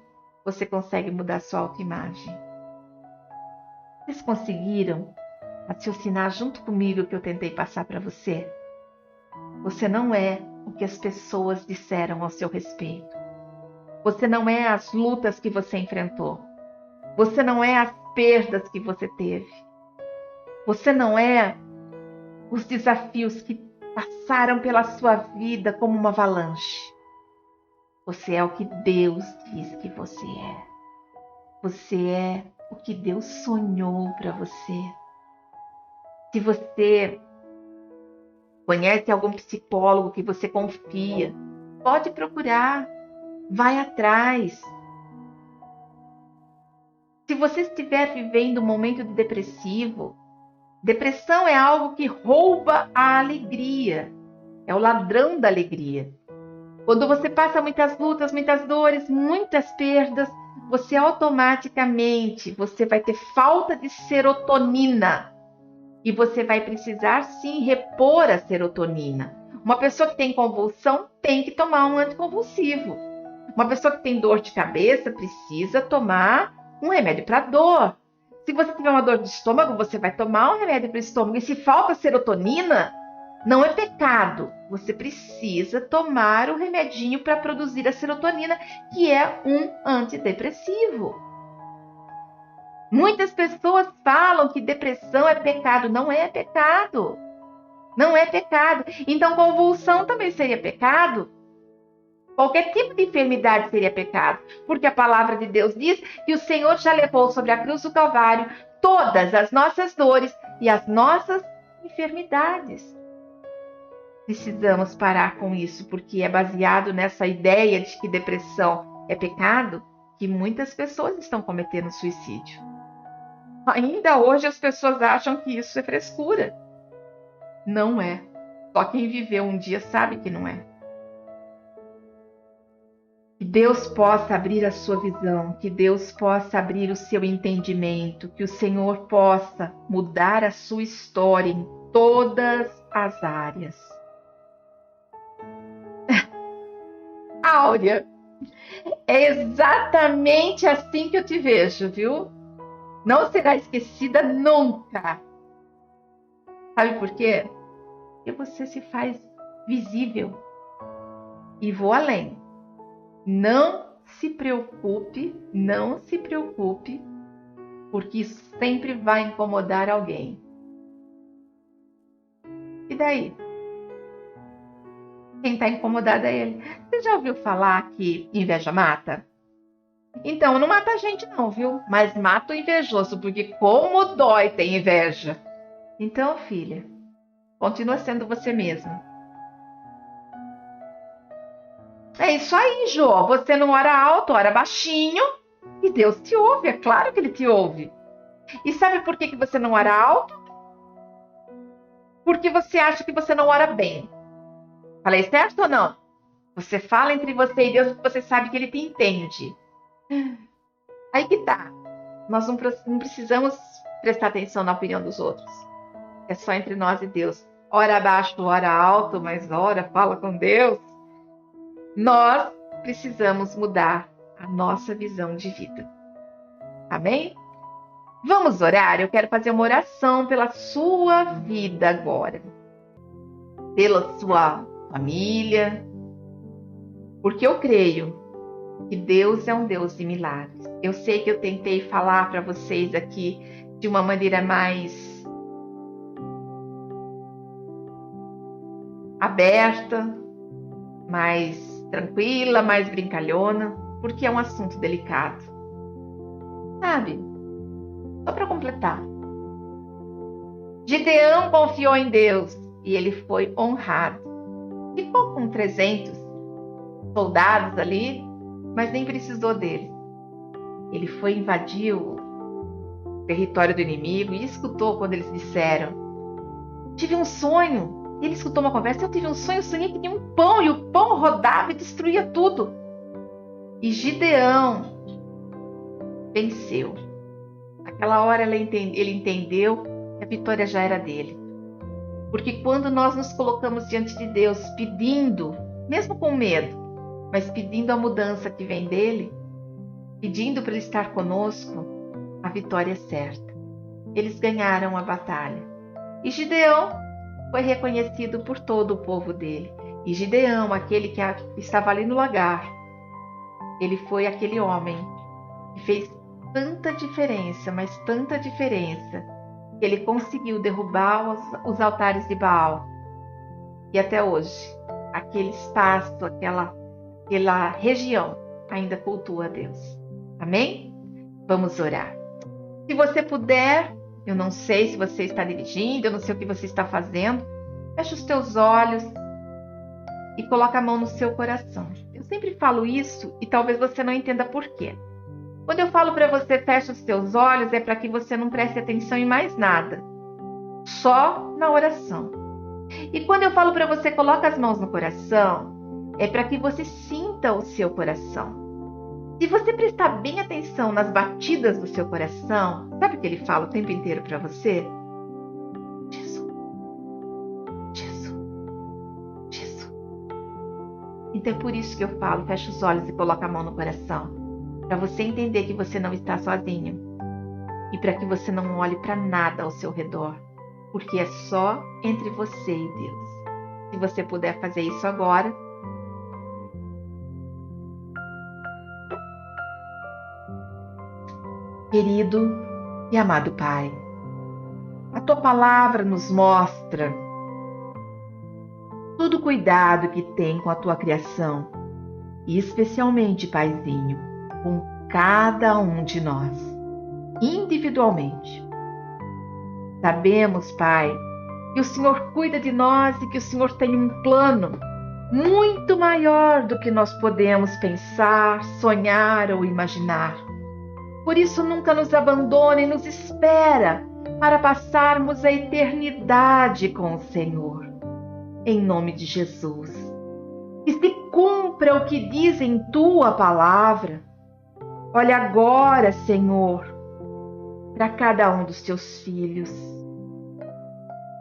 você consegue mudar a sua autoimagem. Vocês conseguiram raciocinar junto comigo o que eu tentei passar para você? Você não é o que as pessoas disseram ao seu respeito. Você não é as lutas que você enfrentou. Você não é as perdas que você teve. Você não é os desafios que passaram pela sua vida como uma avalanche. Você é o que Deus diz que você é. Você é o que Deus sonhou para você. Se você conhece algum psicólogo que você confia, pode procurar, vai atrás. Se você estiver vivendo um momento de depressivo, depressão é algo que rouba a alegria, é o ladrão da alegria. Quando você passa muitas lutas, muitas dores, muitas perdas, você automaticamente vai ter falta de serotonina. E você vai precisar, sim, repor a serotonina. Uma pessoa que tem convulsão tem que tomar um anticonvulsivo. Uma pessoa que tem dor de cabeça precisa tomar um remédio para dor. Se você tiver uma dor de estômago, você vai tomar um remédio para o estômago. E se falta serotonina, não é pecado. Você precisa tomar o remedinho para produzir a serotonina, que é um antidepressivo. Muitas pessoas falam que depressão é pecado. Não é pecado. Não é pecado. Então, convulsão também seria pecado? Qualquer tipo de enfermidade seria pecado. Porque a palavra de Deus diz que o Senhor já levou sobre a cruz do Calvário todas as nossas dores e as nossas enfermidades. Precisamos parar com isso, porque é baseado nessa ideia de que depressão é pecado que muitas pessoas estão cometendo suicídio. Ainda hoje as pessoas acham que isso é frescura. Não é. Só quem viveu um dia sabe que não é. Que Deus possa abrir a sua visão, que Deus possa abrir o seu entendimento, que o Senhor possa mudar a sua história em todas as áreas. Áurea, é exatamente assim que eu te vejo, viu? Não será esquecida nunca. Sabe por quê? Porque você se faz visível. E vou além. Não se preocupe, porque isso sempre vai incomodar alguém. E daí? Quem está incomodado é ele. Você já ouviu falar que inveja mata? Então, não mata a gente não, viu? Mas mata o invejoso, porque como dói ter inveja. Então, filha, continua sendo você mesma. É isso aí, Jô. Você não ora alto, ora baixinho. E Deus te ouve, é claro que Ele te ouve. E sabe por que você não ora alto? Porque você acha que você não ora bem. Falei certo ou não? Você fala entre você e Deus porque você sabe que Ele te entende. Aí que tá. Nós não precisamos prestar atenção na opinião dos outros. É só entre nós e Deus. Ora abaixo, ora alto, mas ora fala com Deus. Nós precisamos mudar a nossa visão de vida. Amém? Vamos orar? Eu quero fazer uma oração pela sua vida agora. Pela sua família. Porque eu creio que Deus é um Deus de milagres. Eu sei que eu tentei falar para vocês aqui de uma maneira mais aberta, mais tranquila, mais brincalhona, porque é um assunto delicado. Sabe? Só para completar. Gideão confiou em Deus e ele foi honrado. Ficou com 300 soldados ali, mas nem precisou dele. Ele foi invadir o território do inimigo e escutou quando eles disseram: tive um sonho. E ele escutou uma conversa: eu tive um sonho, eu sonhei que tinha um pão e o pão rodava e destruía tudo. E Gideão venceu. Naquela hora ele entendeu que a vitória já era dele. Porque quando nós nos colocamos diante de Deus pedindo, mesmo com medo, mas pedindo a mudança que vem dele, pedindo para ele estar conosco, a vitória é certa. Eles ganharam a batalha. E Gideão foi reconhecido por todo o povo dele. E Gideão, aquele que estava ali no lagar, ele foi aquele homem que fez tanta diferença, mas tanta diferença, que ele conseguiu derrubar os altares de Baal. E até hoje, aquele espaço, aquela região ainda cultua a Deus. Amém? Vamos orar. Se você puder, eu não sei se você está dirigindo, eu não sei o que você está fazendo, fecha os teus olhos e coloca a mão no seu coração. Eu sempre falo isso e talvez você não entenda por quê. Quando eu falo para você fecha os teus olhos, é para que você não preste atenção em mais nada, só na oração. E quando eu falo para você coloca as mãos no coração, é para que você sinta o seu coração. Se você prestar bem atenção nas batidas do seu coração, sabe o que ele fala o tempo inteiro para você? Jesus, Jesus, Jesus. Então é por isso que eu falo, fecha os olhos e coloca a mão no coração. Para você entender que você não está sozinho. E para que você não olhe para nada ao seu redor. Porque é só entre você e Deus. Se você puder fazer isso agora. Querido e amado Pai, a Tua palavra nos mostra todo o cuidado que tem com a Tua criação. E especialmente, Paizinho, com cada um de nós, individualmente. Sabemos, Pai, que o Senhor cuida de nós e que o Senhor tem um plano muito maior do que nós podemos pensar, sonhar ou imaginar. Por isso, nunca nos abandone e nos espera para passarmos a eternidade com o Senhor. Em nome de Jesus. Que se cumpra o que diz em Tua palavra. Olha agora, Senhor, para cada um dos Teus filhos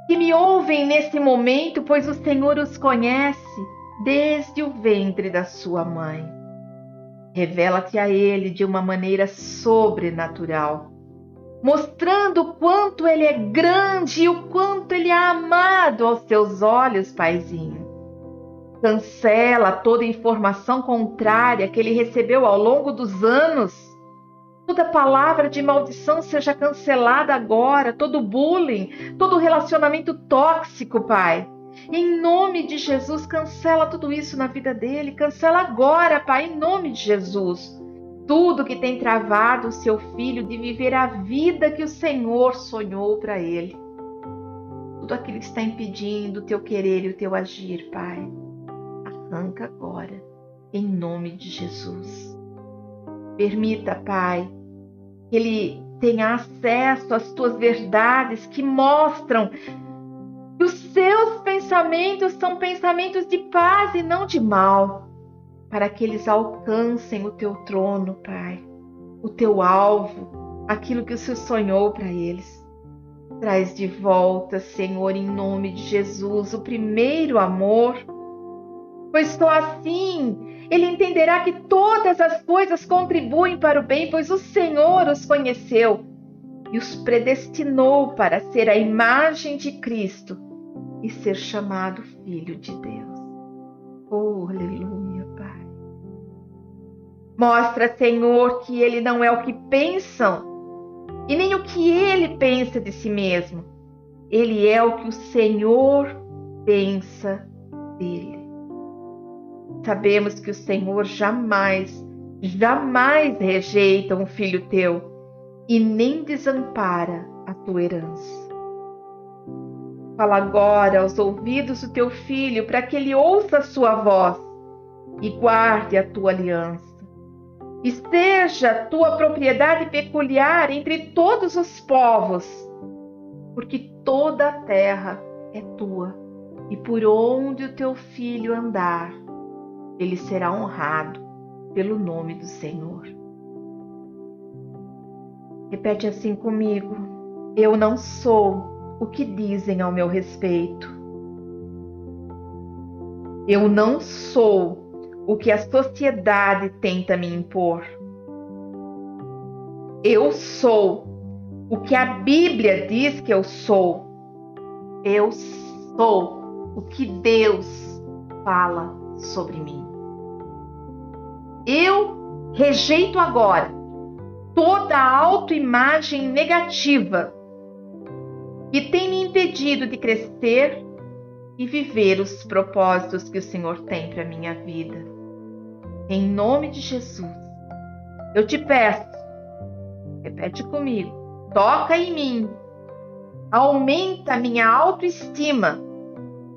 que me ouvem nesse momento, pois o Senhor os conhece desde o ventre da sua mãe. Revela-te a Ele de uma maneira sobrenatural, mostrando o quanto Ele é grande e o quanto Ele é amado aos Teus olhos, Paizinho. Cancela toda informação contrária que ele recebeu ao longo dos anos. Toda palavra de maldição seja cancelada agora. Todo bullying, todo relacionamento tóxico, Pai. Em nome de Jesus, cancela tudo isso na vida dele. Cancela agora, Pai, em nome de Jesus. Tudo que tem travado o seu filho de viver a vida que o Senhor sonhou para ele. Tudo aquilo que está impedindo o teu querer e o teu agir, Pai. Arranca agora, em nome de Jesus. Permita, Pai, que ele tenha acesso às tuas verdades que mostram que os seus pensamentos são pensamentos de paz e não de mal, para que eles alcancem o teu trono, Pai, o teu alvo, aquilo que o Senhor sonhou para eles. Traz de volta, Senhor, em nome de Jesus, o primeiro amor, pois só assim ele entenderá que todas as coisas contribuem para o bem, pois o Senhor os conheceu e os predestinou para ser a imagem de Cristo e ser chamado Filho de Deus. Oh, aleluia, Pai. Mostra, Senhor, que ele não é o que pensam e nem o que ele pensa de si mesmo. Ele é o que o Senhor pensa dele. Sabemos que o Senhor jamais rejeita um filho teu e nem desampara a tua herança. Fala agora aos ouvidos do teu filho para que ele ouça a sua voz e guarde a tua aliança. E seja a tua propriedade peculiar entre todos os povos, porque toda a terra é tua, e por onde o teu filho andar, ele será honrado pelo nome do Senhor. Repete assim comigo: eu não sou o que dizem ao meu respeito. Eu não sou o que a sociedade tenta me impor. Eu sou o que a Bíblia diz que eu sou. Eu sou o que Deus fala sobre mim. Eu rejeito agora toda a autoimagem negativa que tem me impedido de crescer e viver os propósitos que o Senhor tem para a minha vida. Em nome de Jesus, eu te peço, repete comigo, toca em mim, aumenta a minha autoestima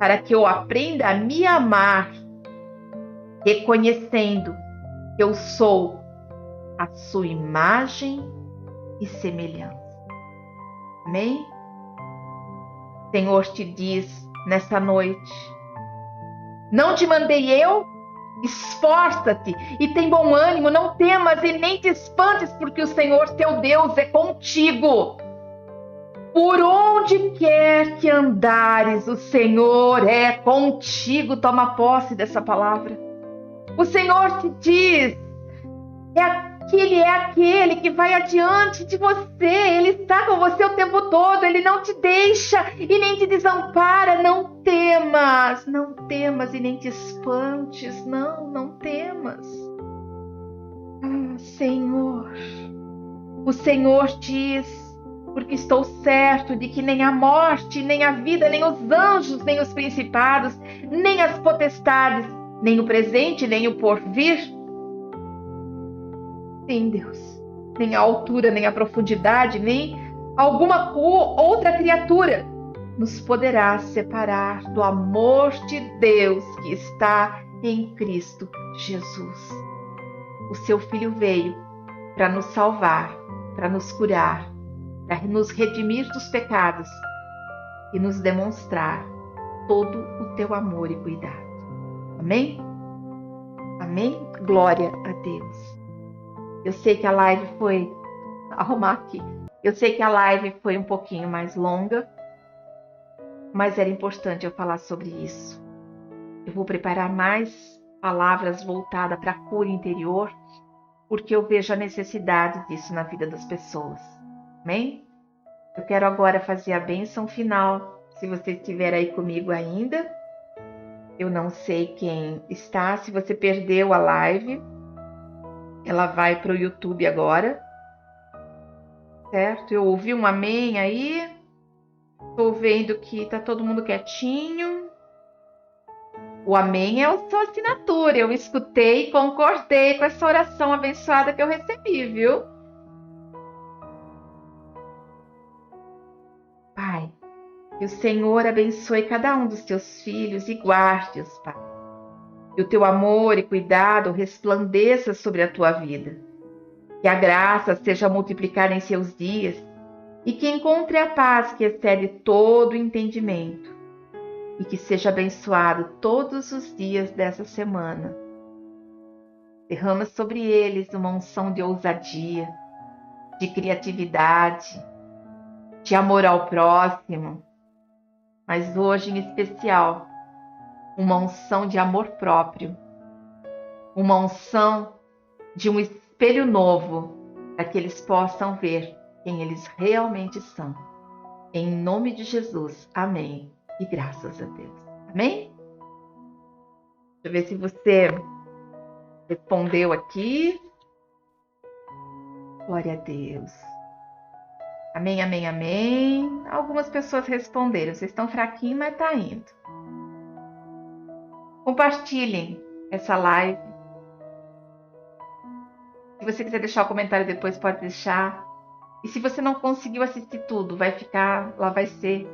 para que eu aprenda a me amar, reconhecendo que eu sou a sua imagem e semelhança. Amém? O Senhor te diz nessa noite: não te mandei eu? Esforça-te e tem bom ânimo, não temas e nem te espantes, porque o Senhor teu Deus é contigo. Por onde quer que andares, o Senhor é contigo. Toma posse dessa palavra. O Senhor te diz que Ele é aquele que vai adiante de você. Ele está com você o tempo todo. Ele não te deixa e nem te desampara. Não temas e nem te espantes. Não temas. Ah, Senhor, o Senhor diz: porque estou certo de que nem a morte, nem a vida, nem os anjos, nem os principados, nem as potestades, nem o presente, nem o porvir. Sim, Deus, nem a altura, nem a profundidade, nem alguma outra criatura nos poderá separar do amor de Deus que está em Cristo Jesus. O seu Filho veio para nos salvar, para nos curar, para nos redimir dos pecados e nos demonstrar todo o teu amor e cuidado. Amém? Amém? Glória a Deus. Eu sei que a live foi... Arrumar aqui. Eu sei que a live foi um pouquinho mais longa, mas era importante eu falar sobre isso. Eu vou preparar mais palavras voltadas para a cura interior, porque eu vejo a necessidade disso na vida das pessoas. Amém? Eu quero agora fazer a bênção final. Se você estiver aí comigo ainda, eu não sei quem está. Se você perdeu a live, ela vai para o YouTube agora, certo? Eu ouvi um amém aí. Estou vendo que está todo mundo quietinho. O amém é a sua assinatura. Eu escutei e concordei com essa oração abençoada que eu recebi, viu? Pai, que o Senhor abençoe cada um dos teus filhos e guarde-os, Pai. Que o teu amor e cuidado resplandeça sobre a tua vida. Que a graça seja multiplicada em seus dias e que encontre a paz que excede todo o entendimento. E que seja abençoado todos os dias dessa semana. Derrama sobre eles uma unção de ousadia, de criatividade, de amor ao próximo, mas hoje em especial, uma unção de amor próprio, uma unção de um espelho novo, para que eles possam ver quem eles realmente são. Em nome de Jesus, amém. E graças a Deus. Amém? Deixa eu ver se você respondeu aqui. Glória a Deus. Amém, amém, amém. Algumas pessoas responderam. Vocês estão fraquinhos, mas tá indo. Compartilhem essa live. Se você quiser deixar o comentário depois, pode deixar. E se você não conseguiu assistir tudo, vai ficar, lá vai ser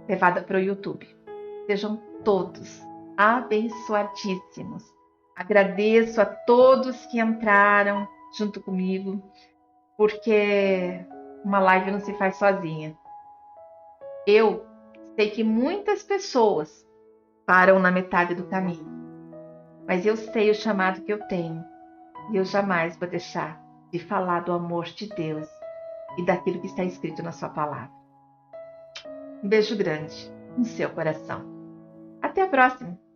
levada para o YouTube. Sejam todos abençoadíssimos. Agradeço a todos que entraram junto comigo, porque uma live não se faz sozinha. Eu sei que muitas pessoas param na metade do caminho, mas eu sei o chamado que eu tenho e eu jamais vou deixar de falar do amor de Deus e daquilo que está escrito na sua palavra. Um beijo grande no seu coração. Até a próxima!